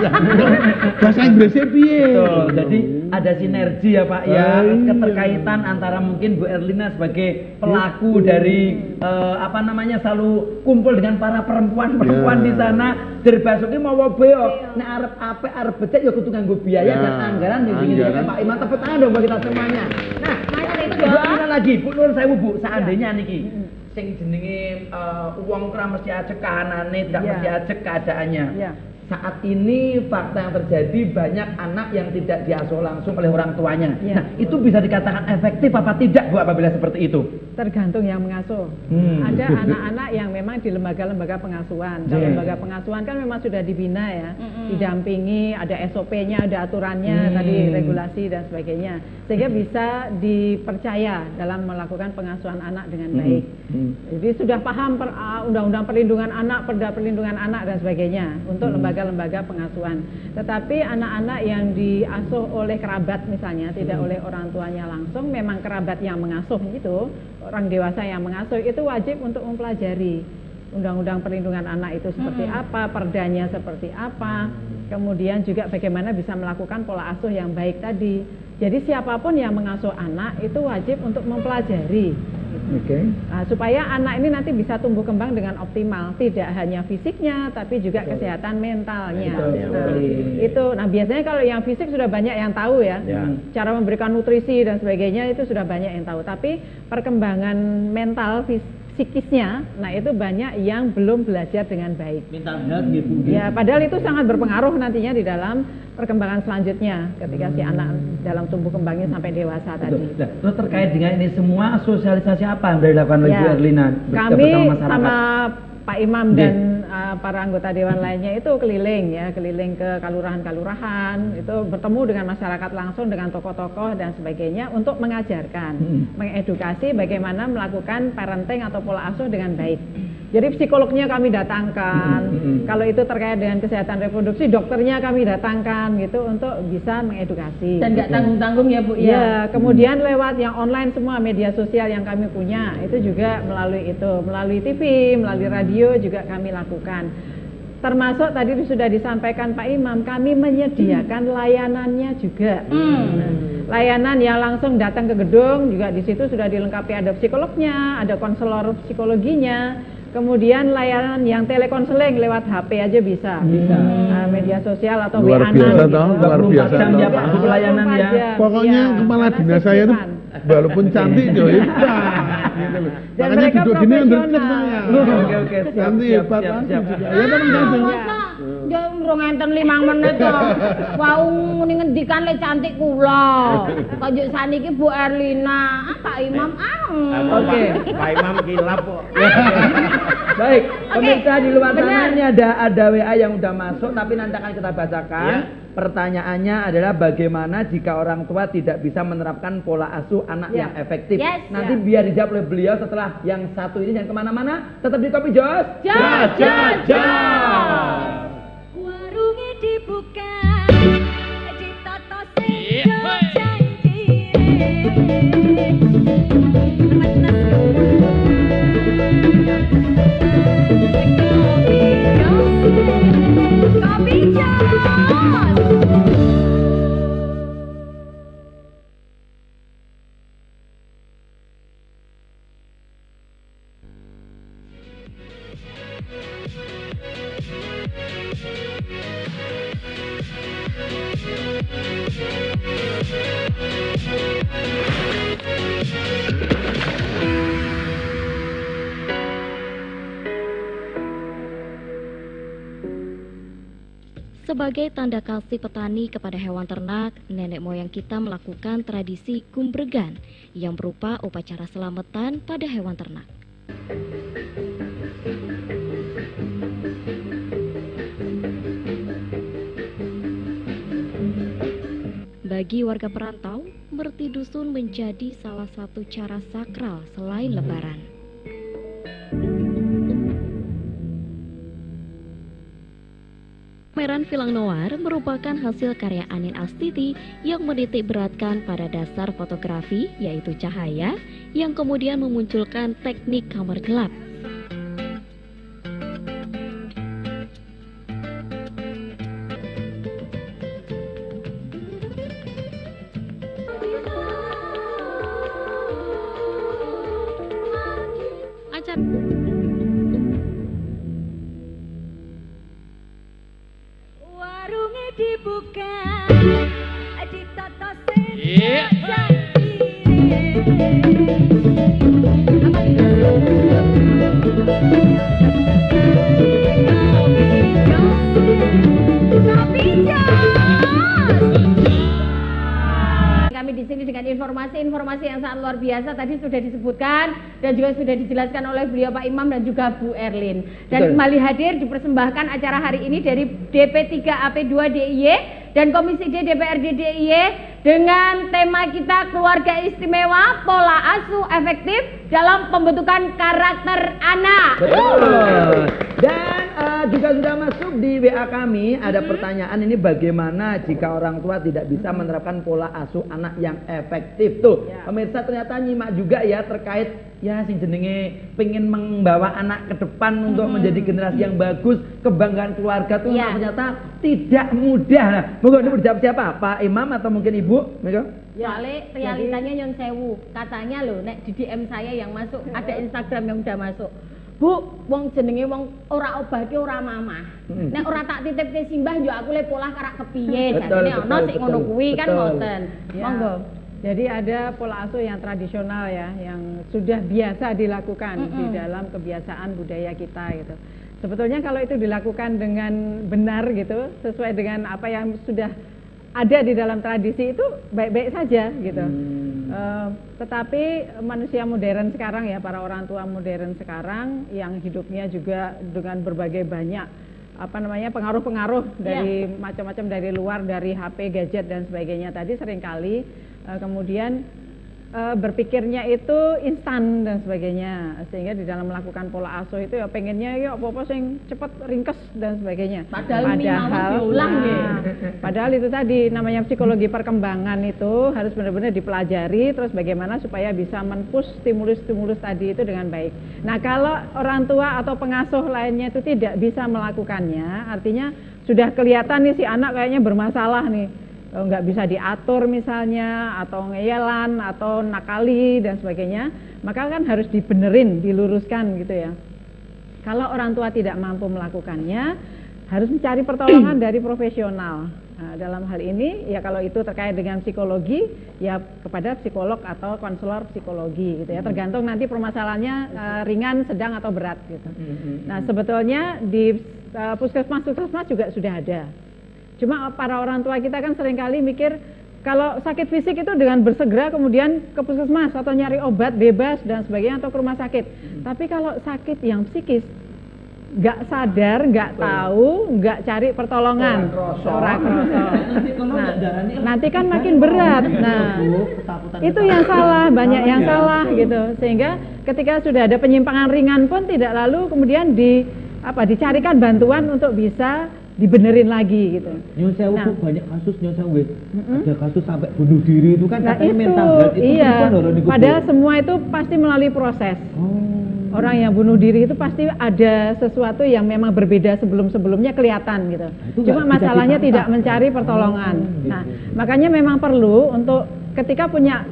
Bahasa Inggrisnya piye? Jadi ada sinergi ya Pak ya, keterkaitan antara mungkin Bu Erlina sebagai pelaku dari selalu kumpul dengan para perempuan di sana. Derbasuki mau beo, nek arep apik arep becik ya kudu nganggo biaya dan anggaran yang Pak Iman tepuk tangan dong buat kita semuanya. Nah, Bu Erlina lagi, Bu Nur sewu Bu, seandainya niki sing jenenge uang kra mesti ajek kahanane, tidak mesti ajek keadaannya. Saat ini fakta yang terjadi banyak anak yang tidak diasuh langsung oleh orang tuanya. Nah, itu bisa dikatakan efektif apa tidak Bu apabila seperti itu? Tergantung yang mengasuh. Ada anak-anak yang memang di lembaga-lembaga pengasuhan. Kalau lembaga pengasuhan kan memang sudah dibina ya, didampingi, ada SOP-nya, ada aturannya, tadi regulasi dan sebagainya. Sehingga bisa dipercaya dalam melakukan pengasuhan anak dengan baik. Jadi sudah paham Undang-Undang Perlindungan Anak, Perda Perlindungan Anak dan sebagainya untuk lembaga lembaga-lembaga pengasuhan. Tetapi anak-anak yang diasuh oleh kerabat misalnya, tidak oleh orang tuanya langsung, memang kerabat yang mengasuh itu, orang dewasa yang mengasuh itu wajib untuk mempelajari undang-undang perlindungan anak itu seperti apa, perdanya seperti apa, kemudian juga bagaimana bisa melakukan pola asuh yang baik tadi. Jadi siapapun yang mengasuh anak itu wajib untuk mempelajari. Nah, supaya anak ini nanti bisa tumbuh kembang dengan optimal, tidak hanya fisiknya tapi juga kesehatan mentalnya. Nah, biasanya kalau yang fisik sudah banyak yang tahu ya, cara memberikan nutrisi dan sebagainya itu sudah banyak yang tahu. Tapi perkembangan mental psikisnya, nah itu banyak yang belum belajar dengan baik. Mental health gitu. Ya, padahal itu sangat berpengaruh nantinya di dalam perkembangan selanjutnya ketika si anak dalam tumbuh kembangnya sampai dewasa tadi. Nah, itu terkait dengan ini semua sosialisasi apa yang dilakukan oleh Bu Erlina? Kami sama Pak Imam dan para anggota dewan lainnya itu keliling ke kalurahan-kalurahan, itu bertemu dengan masyarakat langsung, dengan tokoh-tokoh dan sebagainya untuk mengajarkan, mengedukasi bagaimana melakukan parenting atau pola asuh dengan baik. Jadi psikolognya kami datangkan, kalau itu terkait dengan kesehatan reproduksi, dokternya kami datangkan gitu untuk bisa mengedukasi. Dan nggak tanggung-tanggung ya Bu ya. Kemudian lewat yang online semua media sosial yang kami punya itu juga melalui TV, melalui radio juga kami lakukan. Termasuk tadi sudah disampaikan Pak Imam, kami menyediakan layanannya juga. Layanan yang langsung datang ke gedung juga di situ sudah dilengkapi, ada psikolognya, ada konselor psikologinya. Kemudian layanan yang telekonseling lewat HP aja bisa. Media sosial atau luar WA. Luar biasa ya Pak, pelayanan ya. Pokoknya kepala dinas saya itu walaupun cantik juga hebat. Gitu loh. Makanya duduk gini undercut saya. Oke, Cantik hebat kan. Ya teman-teman. Dia urung enten 5 menit kok. Wau muni ngendikan le cantik kula. Kok njuk saniki Bu Erlina, Pak Imam Oke. Pak Imam kilap kok. Baik, pemirsa di luar sana ini ada WA yang udah masuk tapi nanti akan kita bacakan. Pertanyaannya adalah bagaimana jika orang tua tidak bisa menerapkan pola asuh anak yang efektif. Nanti biar dijawab oleh beliau setelah yang satu ini, jangan kemana-mana, tetap di Kopi Jos. Warungnya dibuka, ditata sing Kopi Jos. Sebagai tanda kasih petani kepada hewan ternak, nenek moyang kita melakukan tradisi gumbregan yang berupa upacara selamatan pada hewan ternak. Bagi warga perantau, merti dusun menjadi salah satu cara sakral selain lebaran. Pameran Film Noir merupakan hasil karya Anin Astiti yang menitik beratkan pada dasar fotografi, yaitu cahaya, yang kemudian memunculkan teknik kamar gelap. Warungnya dibuka, ditata sing Kami di sini dengan informasi yang sangat luar biasa tadi sudah disebutkan dan juga sudah dijelaskan oleh beliau Pak Imam dan juga Bu Erlin. Dan kembali hadir dipersembahkan acara hari ini dari DP3AP2 DIY dan Komisi D DPRD DIY dengan tema kita keluarga istimewa, pola asuh efektif dalam pembentukan karakter anak. Betul. Dan juga sudah masuk di WA kami, ada pertanyaan ini, bagaimana jika orang tua tidak bisa menerapkan pola asuh anak yang efektif tuh. Pemirsa ternyata nyimak juga ya terkait ya sing jenenge pengen membawa anak ke depan untuk menjadi generasi yang bagus, kebanggaan keluarga tuh ternyata tidak mudah. Nah, monggo ini berjawab siapa? Pak Imam atau mungkin Ibu? Monggo. Soalnya realitanya nyon sewu, katanya loh nek di DM saya yang masuk ada Instagram yang udah masuk. Bu, wong jenenge wong ora obate ora mamah. Nek ora tak titipke simbah yo aku le pola karak kepiye. Jane ono sik ngono kuwi kan ngoten. Monggo. Jadi ada pola asuh yang tradisional ya, yang sudah biasa dilakukan di dalam kebiasaan budaya kita gitu. Sebetulnya kalau itu dilakukan dengan benar gitu, sesuai dengan apa yang sudah ada di dalam tradisi itu baik-baik saja gitu. Tetapi manusia modern sekarang ya, para orang tua modern sekarang yang hidupnya juga dengan berbagai banyak pengaruh-pengaruh dari macam-macam dari luar, dari HP, gadget dan sebagainya tadi, seringkali kemudian berpikirnya itu instan dan sebagainya, sehingga di dalam melakukan pola asuh itu ya pengennya ya apa-apa sing cepet ringkes dan sebagainya. Padahal itu tadi namanya psikologi perkembangan, itu harus benar-benar dipelajari terus bagaimana supaya bisa men-push stimulus-stimulus tadi itu dengan baik. Nah, kalau orang tua atau pengasuh lainnya itu tidak bisa melakukannya, artinya sudah kelihatan nih si anak kayaknya bermasalah nih, nggak bisa diatur misalnya, atau ngeyelan, atau nakali dan sebagainya, maka kan harus dibenerin, diluruskan gitu ya. Kalau orang tua tidak mampu melakukannya, harus mencari pertolongan dari profesional. Nah, dalam hal ini ya kalau itu terkait dengan psikologi, ya kepada psikolog atau konselor psikologi gitu ya, tergantung nanti permasalahannya ringan, sedang atau berat gitu. Nah, sebetulnya di puskesmas juga sudah ada. Cuma para orang tua kita kan seringkali mikir kalau sakit fisik itu dengan bersegera kemudian ke puskesmas atau nyari obat bebas dan sebagainya atau ke rumah sakit. Tapi kalau sakit yang psikis, nggak sadar, nggak tahu, nggak cari pertolongan, nanti kan makin berat. Nah, itu yang salah, banyak yang salah gitu. Sehingga ketika sudah ada penyimpangan ringan pun tidak lalu kemudian dicarikan bantuan untuk bisa dibenerin lagi gitu. Nyon sewu banyak kasus nyon sewu. Ada kasus sampai bunuh diri itu kan katanya mental health itu iya. Padahal semua itu pasti melalui proses. Orang yang bunuh diri itu pasti ada sesuatu yang memang berbeda sebelum-sebelumnya kelihatan gitu. Cuma masalahnya tidak mencari pertolongan. Nah, makanya memang perlu untuk ketika punya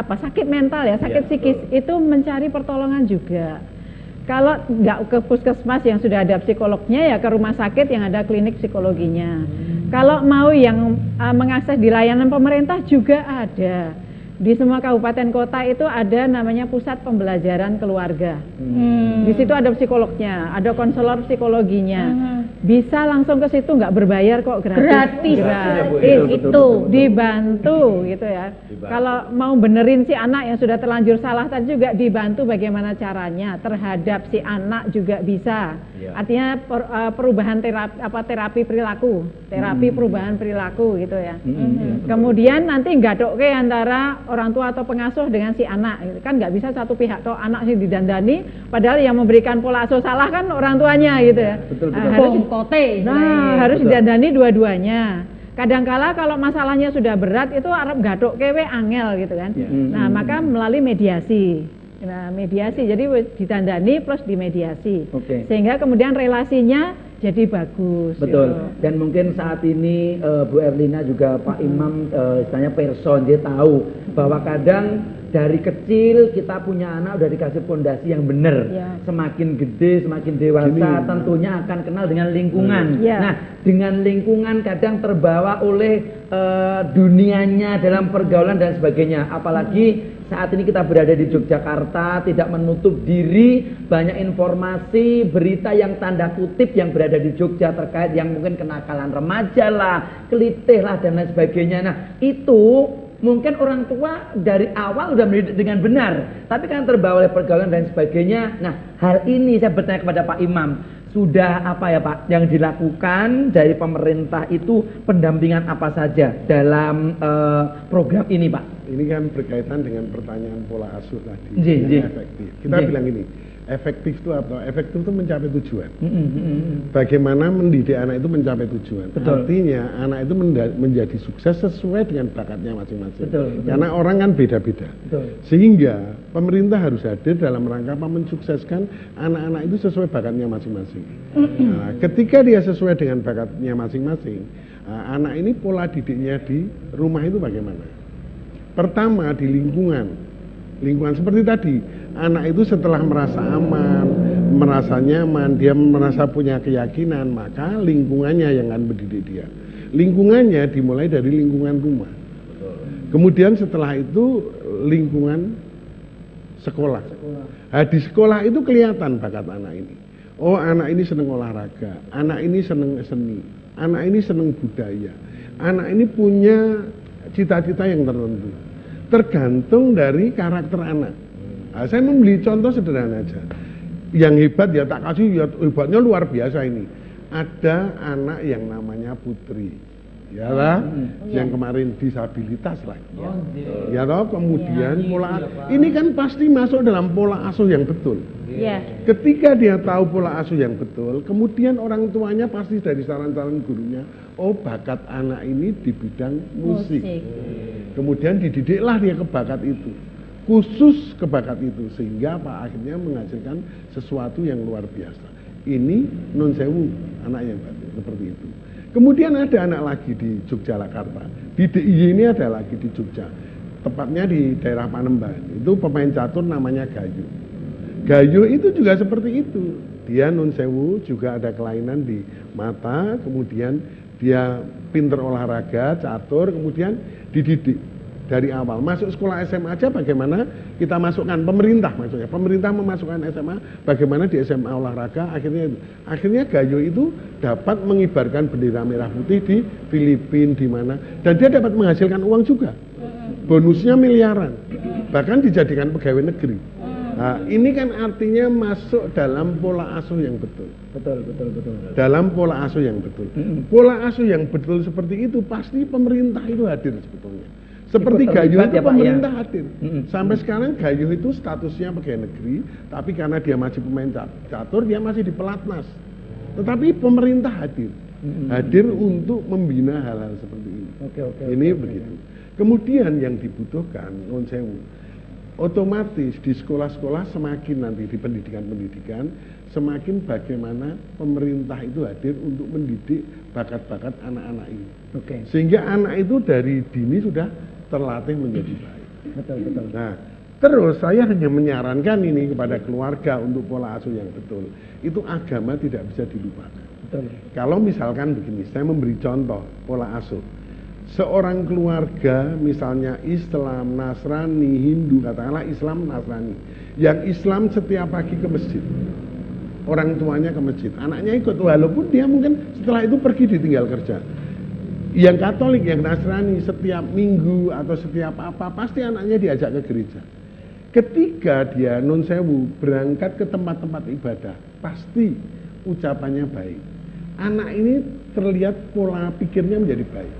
sakit mental ya, sakit psikis itu mencari pertolongan juga. Kalau nggak ke puskesmas yang sudah ada psikolognya, ya ke rumah sakit yang ada klinik psikologinya. Kalau mau yang mengakses di layanan pemerintah juga ada. Di semua kabupaten kota itu ada namanya pusat pembelajaran keluarga. Di situ ada psikolognya, ada konselor psikologinya. Bisa langsung ke situ, nggak berbayar kok, gratis. Itu dibantu gitu ya. Kalau mau benerin si anak yang sudah terlanjur salah tadi juga dibantu bagaimana caranya terhadap si anak juga bisa. Artinya perubahan terapi perilaku, terapi perubahan perilaku gitu ya. Kemudian nanti gadoke antara orang tua atau pengasuh dengan si anak, kan nggak bisa satu pihak toh anak sih didandani, padahal yang memberikan pola asuh salah kan orang tuanya gitu ya. Harus didandani dua-duanya. Kadangkala kalau masalahnya sudah berat itu arep gadok kewe angel gitu kan. Nah, maka melalui mediasi. Nah, mediasi jadi ditandani plus dimediasi. Sehingga kemudian relasinya jadi bagus. Betul. Ya. Dan mungkin saat ini Bu Erlina juga Pak Imam istilahnya person, dia tahu bahwa kadang dari kecil kita punya anak udah dikasih fondasi yang benar. Semakin gede, semakin dewasa tentunya akan kenal dengan lingkungan. Nah, dengan lingkungan kadang terbawa oleh dunianya dalam pergaulan dan sebagainya. Apalagi saat ini kita berada di Yogyakarta, tidak menutup diri, banyak informasi, berita yang tanda kutip yang berada di Jogja terkait yang mungkin kenakalan remaja lah, kelitih lah dan lain sebagainya. Nah, itu mungkin orang tua dari awal sudah mendidik dengan benar, tapi kan terbawa oleh pergaulan dan sebagainya. Nah, hal ini saya bertanya kepada Pak Imam, sudah apa ya Pak yang dilakukan dari pemerintah itu, pendampingan apa saja dalam program ini Pak? Ini kan berkaitan dengan pertanyaan pola asuh tadi yang efektif. Kita bilang ini, Efektif itu apa? Efektif itu mencapai tujuan. Bagaimana mendidik anak itu mencapai tujuan. Betul. Artinya anak itu menjadi sukses sesuai dengan bakatnya masing-masing. Betul. Karena orang kan beda-beda. Sehingga pemerintah harus hadir dalam rangka mensukseskan anak-anak itu sesuai bakatnya masing-masing. Nah, ketika dia sesuai dengan bakatnya masing-masing, anak ini pola didiknya di rumah itu bagaimana? Pertama di lingkungan seperti tadi, anak itu setelah merasa aman, merasa nyaman, dia merasa punya keyakinan, maka lingkungannya yang akan mendidik dia. Lingkungannya dimulai dari lingkungan rumah. Kemudian setelah itu lingkungan sekolah. Nah, di sekolah itu kelihatan bakat anak ini. Oh, anak ini senang olahraga, anak ini senang seni, anak ini senang budaya, anak ini punya cita-cita yang tertentu. Tergantung dari karakter anak. Nah, saya membeli contoh sederhana aja. Yang hebat ya tak kasih, ya hebatnya luar biasa ini. Ada anak yang namanya Putri, ya lah, yang kemarin disabilitas lah. Ya toh, kemudian pola ini kan pasti masuk dalam pola asuh yang betul. Ketika dia tahu pola asuh yang betul, kemudian orang tuanya pasti dari saran-saran gurunya, oh bakat anak ini di bidang musik. Kemudian dididiklah dia ke bakat itu, khusus ke bakat itu, sehingga apa akhirnya menghasilkan sesuatu yang luar biasa. Ini non sewu anak yang bagus seperti itu. Kemudian ada anak lagi di Yogyakarta, di DIY ini ada lagi di Jogja, tepatnya di daerah Panembahan. Itu pemain catur namanya Gayo. Gayo itu juga seperti itu. Dia non sewu juga ada kelainan di mata, kemudian dia pinter olahraga, catur, kemudian dididik dari awal. Masuk sekolah SMA aja bagaimana kita masukkan, pemerintah maksudnya. Pemerintah memasukkan SMA, bagaimana di SMA olahraga, akhirnya Gayo itu dapat mengibarkan bendera merah putih di Filipina, di mana. Dan dia dapat menghasilkan uang juga. Bonusnya miliaran. Bahkan dijadikan pegawai negeri. Nah, ini kan artinya masuk dalam pola asuh yang betul. Betul. Dalam pola asuh yang betul. Pola asuh yang betul seperti itu pasti pemerintah itu hadir sebetulnya. Seperti Gayo itu pemerintah hadir. Sampai sekarang Gayo itu statusnya pegawai negeri, tapi karena dia masih pemain catur, dia masih di pelatnas. Tetapi pemerintah hadir. Hadir untuk membina hal-hal seperti ini. Ini begitu. Kemudian yang dibutuhkan non sewu, otomatis di sekolah-sekolah semakin nanti di pendidikan-pendidikan semakin bagaimana pemerintah itu hadir untuk mendidik bakat-bakat anak-anak ini. Sehingga anak itu dari dini sudah terlatih menjadi baik. Betul. Nah, terus saya hanya menyarankan ini kepada keluarga untuk pola asuh yang betul. Itu agama tidak bisa dilupakan. Kalau misalkan begini, saya memberi contoh pola asuh. Seorang keluarga misalnya Islam, Nasrani, Hindu, katakanlah Islam, Nasrani. Yang Islam setiap pagi ke masjid. Orang tuanya ke masjid, anaknya ikut, walaupun dia mungkin setelah itu pergi ditinggal kerja. Yang Katolik, yang Nasrani, setiap minggu atau setiap apa, pasti anaknya diajak ke gereja. Ketika dia non sewu berangkat ke tempat-tempat ibadah, pasti ucapannya baik. Anak ini terlihat pola pikirnya menjadi baik.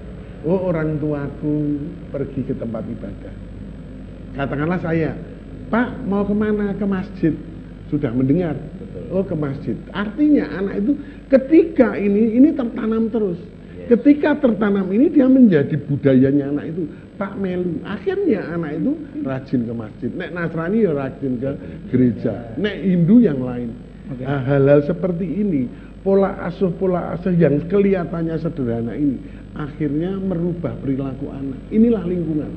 Oh, orang tuaku pergi ke tempat ibadah. Katakanlah saya, Pak mau kemana? Ke masjid. Sudah mendengar. Oh, ke masjid. Artinya anak itu ketika ini tertanam terus. Ketika tertanam ini dia menjadi budayanya anak itu. Pak melu. Akhirnya anak itu rajin ke masjid. Nek Nasrani ya rajin ke gereja. Nek Hindu yang lain. Nah, hal-hal seperti ini, pola asuh yang kelihatannya sederhana ini akhirnya merubah perilaku anak. Inilah lingkungan.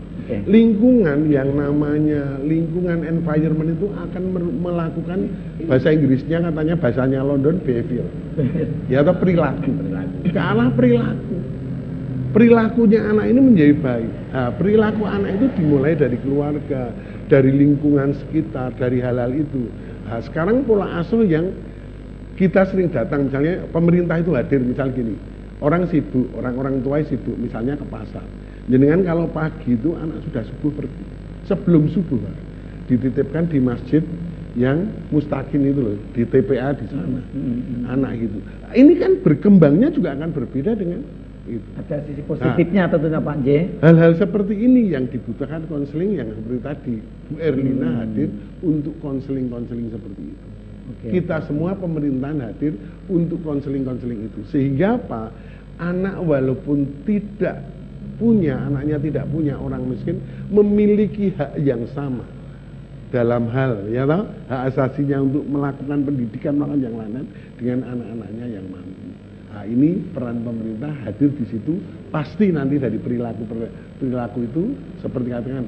Lingkungan yang namanya lingkungan environment itu akan melakukan, bahasa Inggrisnya katanya bahasanya London, behavior. Ya, atau perilaku. Ke arah perilaku. Perilakunya anak ini menjadi baik. Nah, perilaku anak itu dimulai dari keluarga, dari lingkungan sekitar, dari hal-hal itu. Nah, sekarang pola asuh yang kita sering datang, misalnya pemerintah itu hadir, misal gini. Orang sibuk, orang tua sibuk, misalnya ke pasar. Jenengan kalau pagi itu anak sudah subuh pergi. Sebelum subuh, Pak, dititipkan di masjid yang mustaqim itu loh, di TPA di sana. Anak gitu. Ini kan berkembangnya juga akan berbeda dengan itu. Ada sisi positifnya tentunya Pak J. Hal-hal seperti ini yang dibutuhkan konseling yang seperti tadi Bu Erlina hadir untuk konseling seperti itu. Kita semua pemerintahan hadir untuk konseling-konseling itu. Sehingga apa? Anak walaupun anaknya tidak punya, orang miskin memiliki hak yang sama dalam hal hak asasinya untuk melakukan pendidikan, melakukan yang lain dengan anak-anaknya yang mampu. Nah, ini peran pemerintah hadir di situ. Pasti nanti dari perilaku itu seperti katakan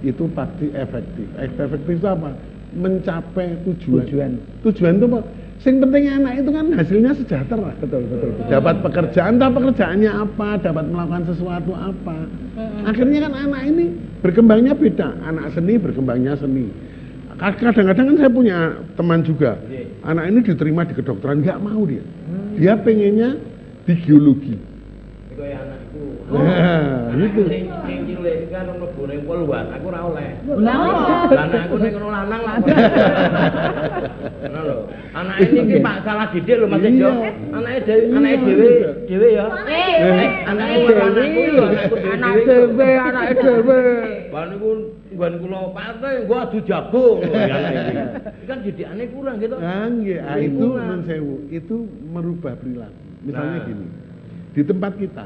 itu pasti efektif. Efektif itu apa? Mencapai tujuan itu apa? Yang pentingnya anak itu kan hasilnya sejahtera. Betul. Dapat pekerjaan, entah pekerjaannya apa, dapat melakukan sesuatu apa. Akhirnya kan anak ini berkembangnya beda. Anak seni berkembangnya seni. Kadang-kadang kan saya punya teman juga. Anak ini diterima di kedokteran, nggak mau dia. Dia pengennya di geologi. Nah, itu. Sing cilik kan ono goreng poluan, aku ora oleh. Lah, aku ning kono lanang lah. Ngono lho. Anake niki Pak salah didik lho Mas Jo. Anake dhewe ya. Anake anakku lho, anake dhewe. Lah niku nggon kula pate nggo adu jago ngono kan didikane kurang gitu. Nah, nggih, itu men sewu, itu merubah perilaku. Misalnya gini. Di tempat kita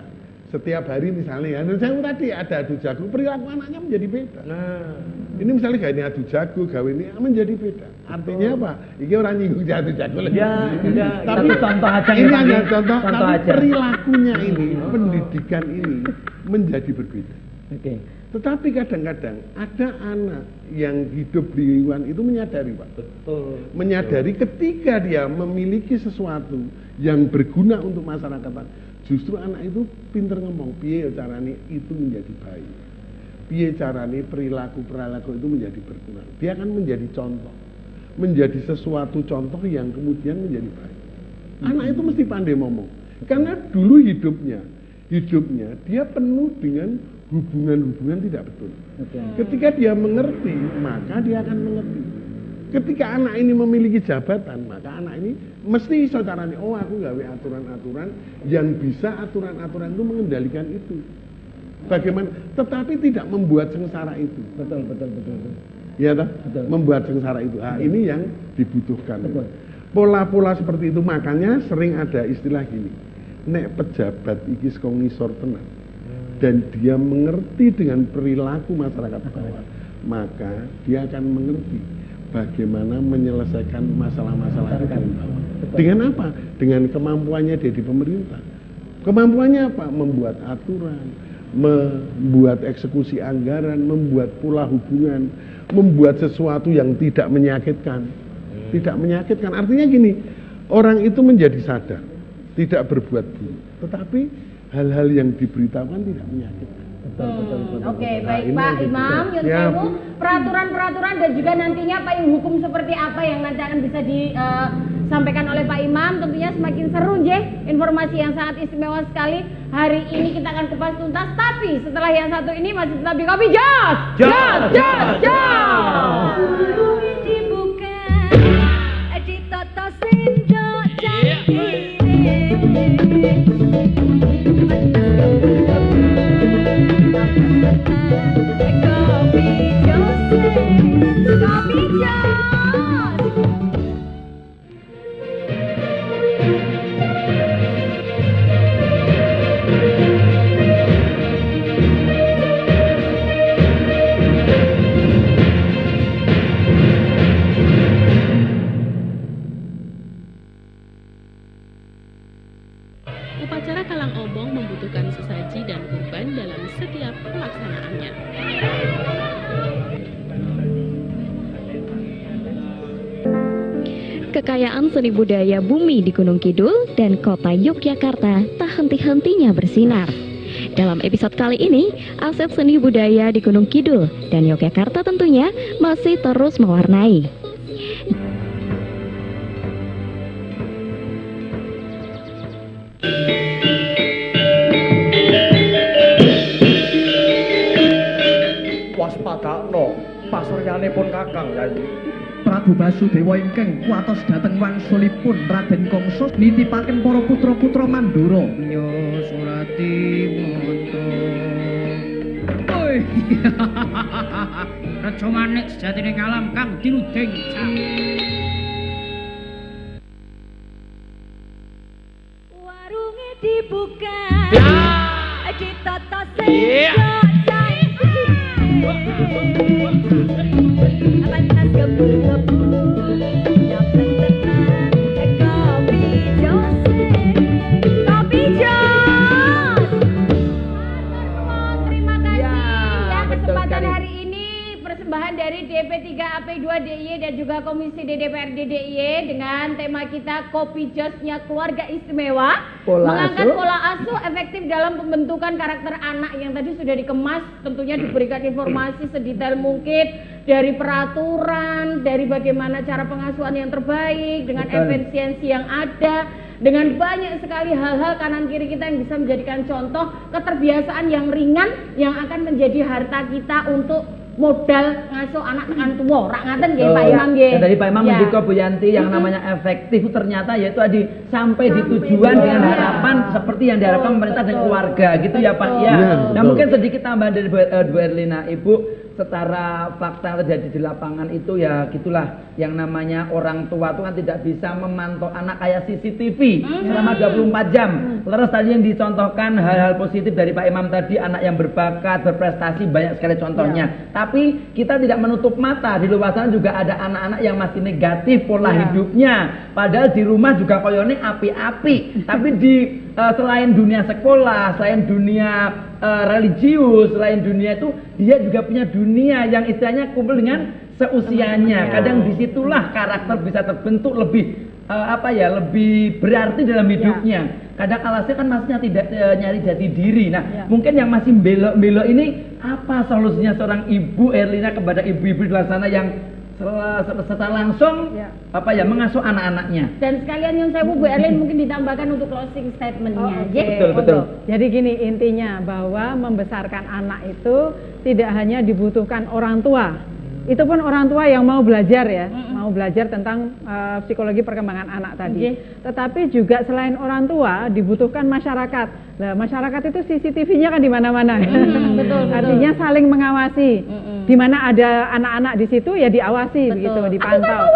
setiap hari misalnya ya, saya tadi ada adu jago, perilaku anaknya menjadi beda. Nah, ini misalnya gawe ini adu jago, gawe ini menjadi beda. Artinya apa? Ini orang nyinggung adu jago lagi. Ya, tapi contoh aja ini hanya contoh, tapi aja. Perilakunya ini, pendidikan ini menjadi berbeda. Oke. Tetapi kadang-kadang ada anak yang hidup di lingkungan itu menyadari, Pak. Betul. Menyadari ketika dia memiliki sesuatu yang berguna untuk masyarakat, justru anak itu pinter ngomong, piye carane itu menjadi baik. Piye carane perilaku itu menjadi berkurang. Dia akan menjadi contoh. Menjadi sesuatu contoh yang kemudian menjadi baik. Anak itu mesti pandai ngomong. Karena dulu hidupnya dia penuh dengan hubungan-hubungan tidak betul. Ketika dia mengerti, maka dia akan mengerti. Ketika anak ini memiliki jabatan, maka anak ini mesti saudaranya, oh aku gawe aturan-aturan yang bisa aturan-aturan itu mengendalikan itu. Bagaimana? Tetapi tidak membuat sengsara itu. Betul. Ya toh? Membuat sengsara itu. Nah, ini yang dibutuhkan. Pola-pola seperti itu, makanya sering ada istilah gini. Nek pejabat iki saka ngisor tenan dan dia mengerti dengan perilaku masyarakat bawah, maka dia akan mengerti bagaimana menyelesaikan masalah-masalah dengan bawah. Dengan apa? Dengan kemampuannya dia di pemerintah. Kemampuannya apa? Membuat aturan, membuat eksekusi anggaran, membuat pola hubungan, membuat sesuatu yang tidak menyakitkan. Tidak menyakitkan. Artinya gini, orang itu menjadi sadar, tidak berbuat buruk, tetapi hal-hal yang diberitahukan tidak menyakitkan. Oke, baik Pak Imam, Yun Sewu, peraturan-peraturan dan juga nantinya payung hukum seperti apa yang nanti akan bisa disampaikan oleh Pak Imam. Tentunya semakin seru, informasi yang sangat istimewa sekali. Hari ini kita akan kupas tuntas, tapi setelah yang satu ini masih tetap di Kopi Jos. Upacara Kalang Obong membutuhkan sesaji dan kurban dalam setiap pelaksanaannya. Kekayaan seni budaya bumi di Gunung Kidul dan kota Yogyakarta tak henti-hentinya bersinar. Dalam episode kali ini, aset seni budaya di Gunung Kidul dan Yogyakarta tentunya masih terus mewarnai. Waspadakno pasuryanipun Kakang Yayi. Prabu Basudewa ingkang kuatos dhateng wangsulipun Raden Kangsa nitipaken para putra-putra Mandura. Ya Surati monten. Oi. Reja manik sejatine kalam kang dinuding. Warungnya dibuka. Ditata pantas kebul-kebul. Dapat tenang. Kopi Jos. Terima kasih ya kesempatan sekali. hari ini, persembahan dari DP3AP2DIY dan juga Komisi DPRD DIY dengan tema kita Kopi Josnya Keluarga Istimewa, mengangkat pola asuh efektif dalam pembentukan karakter anak yang tadi sudah dikemas, tentunya diberikan informasi sedetail mungkin dari peraturan, dari bagaimana cara pengasuhan yang terbaik dengan efisiensi yang ada, dengan banyak sekali hal-hal kanan kiri kita yang bisa menjadikan contoh keterbiasaan yang ringan yang akan menjadi harta kita untuk modal ngasuh anak tekan tua. Rak ngaten nggih Pak Imam nggih. Dan dari Pak Imam mendika Bu Yanti yang namanya efektif ternyata yaitu sampai di tujuan dengan harapan seperti yang diharapkan pemerintah dan keluarga gitu ya Pak ya. Nah mungkin sedikit tambahan dari Bu Erlina, Ibu, setara fakta yang terjadi di lapangan itu ya gitulah, yang namanya orang tua itu kan tidak bisa memantau anak kayak CCTV selama 24 jam. Leres tadi yang dicontohkan hal-hal positif dari Pak Imam tadi, anak yang berbakat, berprestasi, banyak sekali contohnya. Tapi kita tidak menutup mata, di luar sana juga ada anak-anak yang masih negatif pola hidupnya. Padahal di rumah juga koyone api-api. Tapi di selain dunia sekolah, selain dunia religius, selain dunia itu dia juga punya dunia yang istilahnya kumpul dengan seusianya. Kadang disitulah karakter bisa terbentuk lebih lebih berarti dalam hidupnya. Kadang alasnya kan masnya tidak nyari jati diri. Nah mungkin yang masih belok-belok ini apa solusinya seorang Ibu Erlina kepada ibu-ibu di luar sana yang secara langsung mengasuh anak-anaknya. Dan sekalian yang saya Bu Erlin mungkin ditambahkan untuk closing statementnya. Betul. Jadi gini intinya, bahwa membesarkan anak itu tidak hanya dibutuhkan orang tua. Itu pun orang tua yang mau belajar ya, mau belajar tentang psikologi perkembangan anak tadi. Tetapi juga selain orang tua dibutuhkan masyarakat. Nah, masyarakat itu CCTV-nya kan di mana-mana. Betul. Artinya saling mengawasi. Di mana ada anak-anak di situ ya diawasi begitu, dipantau.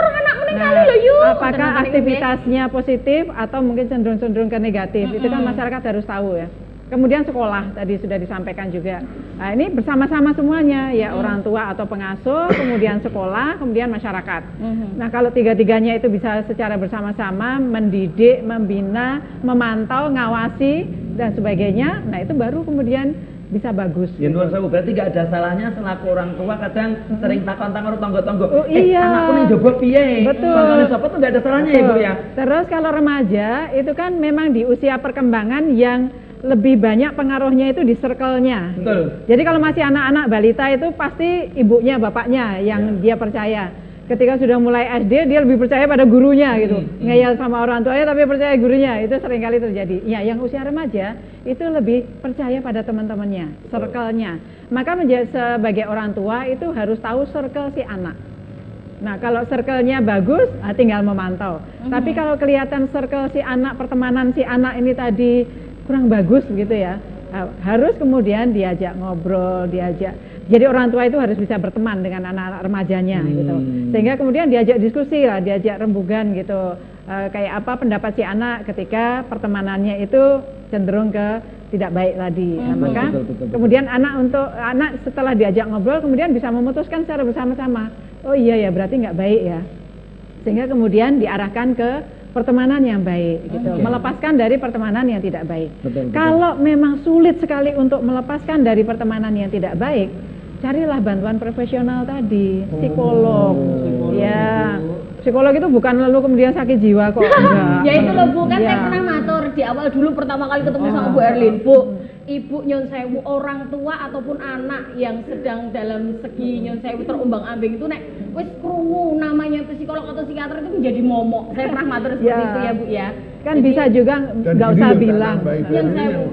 Apakah aktivitasnya positif atau mungkin cenderung-cenderung ke negatif? Itu kan masyarakat harus tahu ya. Kemudian sekolah tadi sudah disampaikan juga. Nah, ini bersama-sama semuanya ya, orang tua atau pengasuh, kemudian sekolah, kemudian masyarakat. Nah, kalau tiga-tiganya itu bisa secara bersama-sama mendidik, membina, memantau, ngawasi dan sebagainya. Nah, itu baru kemudian bisa bagus. Ya nuwun sewu, berarti gak ada salahnya selaku orang tua kadang sering takon-takon tonggo-tonggo. Iya. Anakku nih jobo piye? Betul. Tontonin sapa tuh gak ada salahnya ya Bu ya. Terus kalau remaja itu kan memang di usia perkembangan yang lebih banyak pengaruhnya itu di circle-nya. Betul. Jadi kalau masih anak-anak balita itu pasti ibunya, bapaknya yang dia percaya. Ketika sudah mulai SD dia lebih percaya pada gurunya gitu. Ngeyel sama orang tuanya tapi percaya gurunya. Itu seringkali terjadi. Ya, yang usia remaja itu lebih percaya pada teman-temannya, circle-nya. Maka sebagai orang tua itu harus tahu circle si anak. Nah, kalau circle-nya bagus, tinggal memantau. Tapi kalau kelihatan circle si anak, pertemanan si anak ini tadi kurang bagus gitu ya, harus kemudian diajak ngobrol, jadi orang tua itu harus bisa berteman dengan anak-anak remajanya gitu, sehingga kemudian diajak diskusi lah, diajak rembugan gitu, kayak apa pendapat si anak ketika pertemanannya itu cenderung ke tidak baik tadi. Nah, maka kemudian anak setelah diajak ngobrol kemudian bisa memutuskan secara bersama-sama, oh iya ya berarti nggak baik ya, sehingga kemudian diarahkan ke pertemanan yang baik gitu, melepaskan dari pertemanan yang tidak baik. Kalau memang sulit sekali untuk melepaskan dari pertemanan yang tidak baik, carilah bantuan profesional tadi, psikolog. Ya, psikolog itu bukan lalu kemudian sakit jiwa kok, enggak. Ya itu loh Bu, kan saya pernah matur di awal dulu pertama kali ketemu sama Bu Erlin, Bu. Ibu nyon sewu, orang tua ataupun anak yang sedang dalam segi nyon sewu terombang-ambing itu nek wis krungu namanya psikolog atau psikiater itu menjadi momok. Saya pernah matur seperti itu ya Bu ya. Kan jadi, bisa juga nggak usah bilang nyon sewu.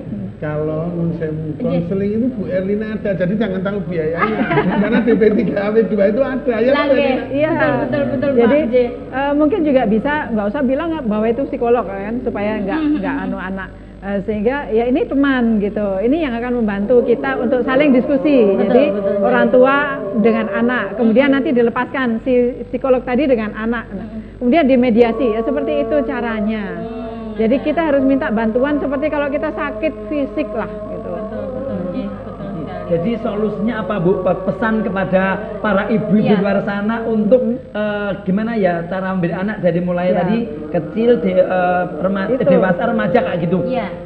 Kalau nyon sewu konseling itu Bu Erlina ada, jadi jangan tahu biayanya. Karena DP3AP2 itu ada ya. Iya, betul jadi mungkin juga bisa nggak usah bilang bahwa itu psikolog kan, supaya nggak anak. Sehingga ya ini teman gitu, ini yang akan membantu kita untuk saling diskusi. Jadi orang tua dengan anak, kemudian nanti dilepaskan si psikolog tadi dengan anak, kemudian dimediasi ya, seperti itu caranya. Jadi kita harus minta bantuan seperti kalau kita sakit fisik lah gitu. Jadi solusinya apa Bu? Pesan kepada para ibu-ibu luar sana untuk gimana ya cara mendidik anak dari mulai tadi kecil dewasa remaja kayak gitu.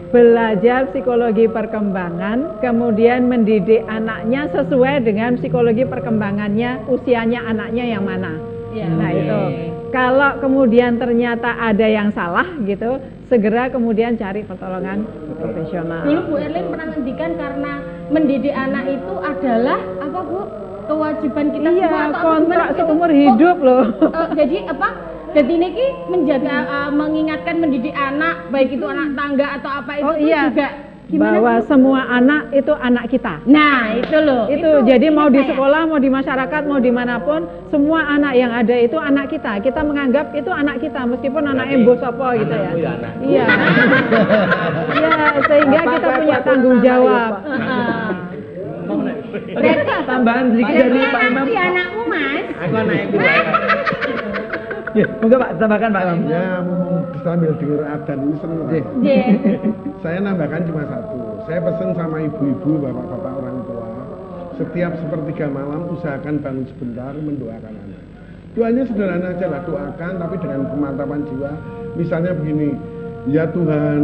Belajar psikologi perkembangan, kemudian mendidik anaknya sesuai dengan psikologi perkembangannya, usianya anaknya yang mana. Nah itu. Kalau kemudian ternyata ada yang salah gitu, segera kemudian cari pertolongan profesional. Dulu Bu Erlin pernah ngendikan karena mendidik anak itu adalah apa Bu? Kewajiban kita semua atau kontrak seumur hidup loh. Jadi apa? Jadi ini menjaga, mengingatkan mendidik anak, baik itu anak tangga atau apa itu juga. Gimana bahwa semua anak itu anak kita. Nah itu loh. Itu jadi mau di sekolah, mau di masyarakat, mau dimanapun, semua anak yang ada itu anak kita. Kita menganggap itu anak kita meskipun anak embos apa gitu ya. Iya. Iya, sehingga kita punya tanggung jawab. Tambahan sedikit dari Pak Imam. Anakmu Mas. Aku anak ibu. Ya, moga Pak tambahkan Pak Imam. Ya, sambil dengar adzan ini seneng. Saya nambahkan cuma satu. Saya pesan sama ibu-ibu, bapak-bapak orang tua, setiap sepertiga malam usahakan bangun sebentar mendoakan anak. Doanya sederhana aja lah, doakan tapi dengan kemantapan jiwa. Misalnya begini, ya Tuhan,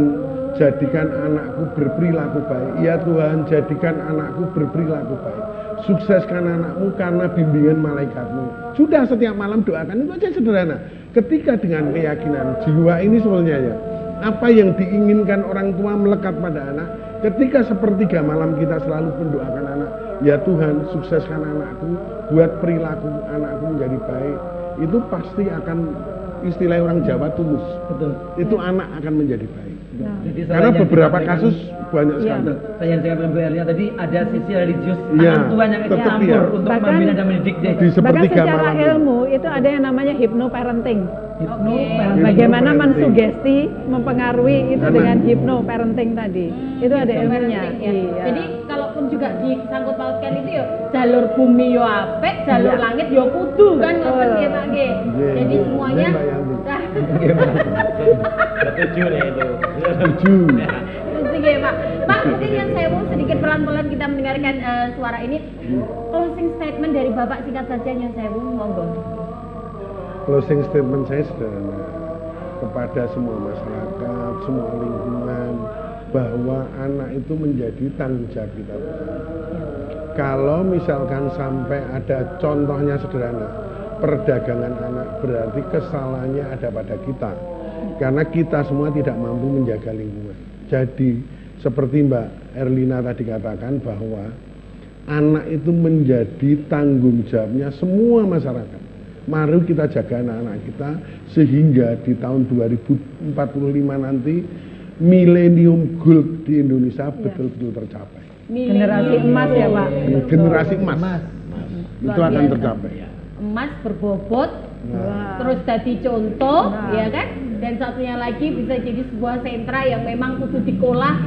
jadikan anakku berperilaku baik. Ya Tuhan, jadikan anakku berperilaku baik. Sukseskan anakmu karena bimbingan malaikatmu. Sudah setiap malam doakan, itu aja sederhana. Ketika dengan keyakinan jiwa ini sebenarnya ya, apa yang diinginkan orang tua melekat pada anak. Ketika sepertiga malam kita selalu mendoakan anak, ya Tuhan sukseskan anakku, buat perilaku anakku menjadi baik. Itu pasti akan, istilah orang Jawa, tulus. Betul. Itu anak akan menjadi baik. Jadi karena beberapa kasus banyak sekali. Yang saya bilang tadi ada sisi religius orang tua yang ikut campur untuk membina dan mendidik. Bahkan secara ilmu itu ada yang namanya hypnoparenting. Bagaimana mensugesti, mempengaruhi itu dengan hypnoparenting tadi. Itu ada ilmunya. Jadi kalaupun juga disangkut pautkan itu ya jalur bumi yo apik, jalur langit yo kudu kan ngoten nggih Pak nggih. Jadi semuanya setuju deh itu. Setuju. Setuju Pak. Pak, mungkin yang saya mau sedikit pelan-pelan kita mendengarkan suara ini. Closing statement dari Bapak singkat saja yang saya mau monggo. Closing statement saya sederhana kepada semua masyarakat, semua lingkungan, bahwa anak itu menjadi tanggung jawab kita bersama. Kalau misalkan sampai ada contohnya sederhana, perdagangan anak, berarti kesalahannya ada pada kita. Karena kita semua tidak mampu menjaga lingkungan. Jadi seperti Mbak Erlina tadi katakan bahwa anak itu menjadi tanggung jawabnya semua masyarakat. Mari kita jaga anak-anak kita sehingga di tahun 2045 nanti millennium goal di Indonesia betul-betul tercapai. Generasi emas ya Pak. Generasi emas. Itu akan tercapai. Emas berbobot, terus jadi contoh, ya kan? Dan satunya lagi bisa jadi sebuah sentra yang memang kudu dikolah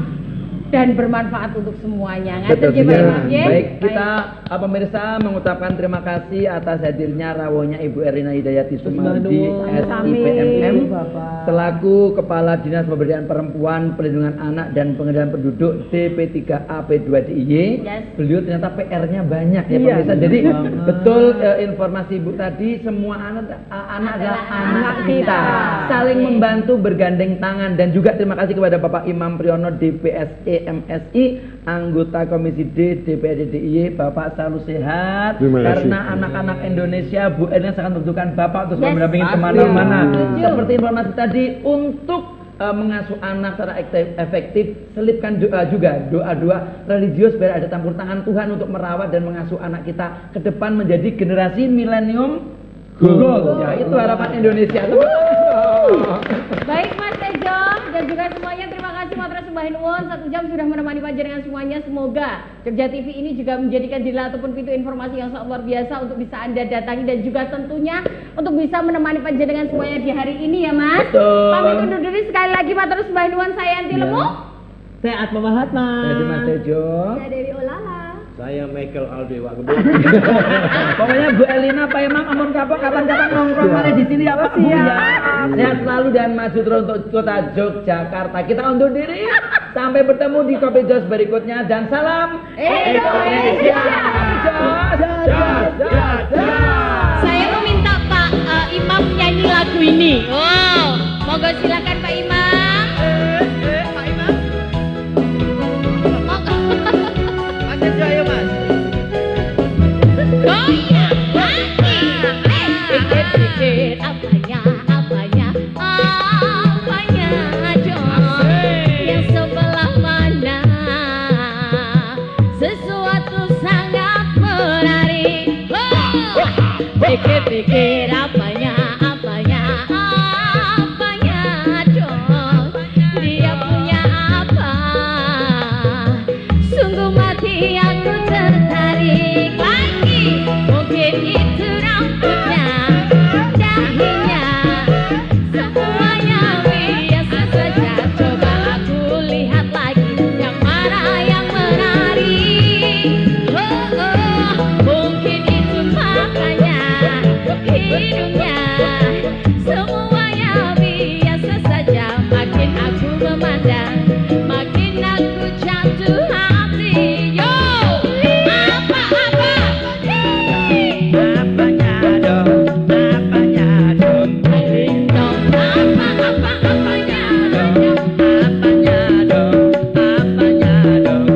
dan bermanfaat untuk semuanya. Baik, kita pemirsa mengucapkan terima kasih atas hadirnya rawuhnya Ibu Erlina Hidayati Sumardi SIPMM selaku Kepala Dinas Pemberdayaan Perempuan, Perlindungan Anak dan Pengendalian Penduduk DP3A P2DIY. Beliau ternyata PR-nya banyak ya pemirsa. Jadi betul informasi Ibu tadi, semua anak adalah anak kita. Saling membantu, bergandeng tangan. Dan juga terima kasih kepada Bapak Imam Priyono DPSE MSI, anggota Komisi D DPRD DIY. Bapak selalu sehat karena anak-anak Indonesia Bu Erlina sangat membutuhkan Bapak untuk mendampingi kemana-mana. Seperti informasi tadi, untuk mengasuh anak secara efektif, selipkan doa juga, doa-doa religius biar ada campur tangan Tuhan untuk merawat dan mengasuh anak kita ke depan menjadi generasi milenium goal. Ya, itu harapan Indonesia. Baik Mas Tejo dan juga semuanya, terima kasih Matra Sembahin Nuwun, 1 jam sudah menemani panjenengan semuanya. Semoga Jogja TV ini juga menjadikan jendela ataupun pintu informasi yang sangat luar biasa untuk bisa Anda datangi dan juga tentunya untuk bisa menemani panjenengan semuanya di hari ini ya Mas. Betul. Pamit undur diri sekali lagi Matra Sembahin Nuwun, saya Yanti Lemu. Saya Atma Mahatma. Saya Mas Tejo. Saya Dewi Olala. Saya Michael Aldewa. Pokoknya Bu Elina, Pak Imam, ampun kapok kapan-kapan nongkrong mana di sini apa Bu ya. Sehat selalu dan maju terus untuk kota Yogyakarta. Kita undur diri. Sampai bertemu di Kopi Jos berikutnya dan salam Indonesia. Saya mau minta Pak Imam nyanyi lagu ini. Wow, monggo silakan Pak Imam. Pak Imam. Mas Hendra, ayo Mas. Goyang lagi. Pikir-pikir apanya dong. Yang sebelah mana? Sesuatu sangat menarik. Pikir-pikir apanya dong. Dia punya apa? Sungguh mati aku tertarik lagi. Mungkin itu rambutnya, dahinya, semuanya biasa saja. Coba aku lihat lagi yang mana yang menarik. Mungkin itu matanya, hidungnya, semuanya biasa saja. Makin aku memandang, makin aku jatuh hati. Yo, apa-apa? Apanya dong? Apanya dong? Dong, apa-apanya dong? Apanya dong? Apanya dong?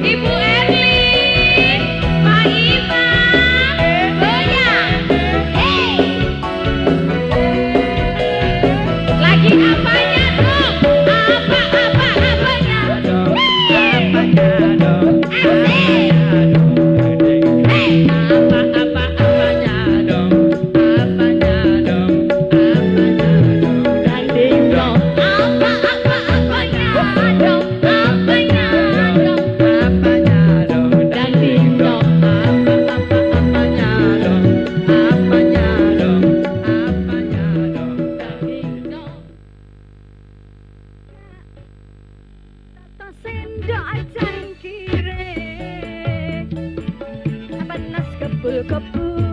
Ibu Erlin, Pak Imam, goyang. Lagi apanya dong? Apa-apanya? Sendok cangkire panas kebul-kebul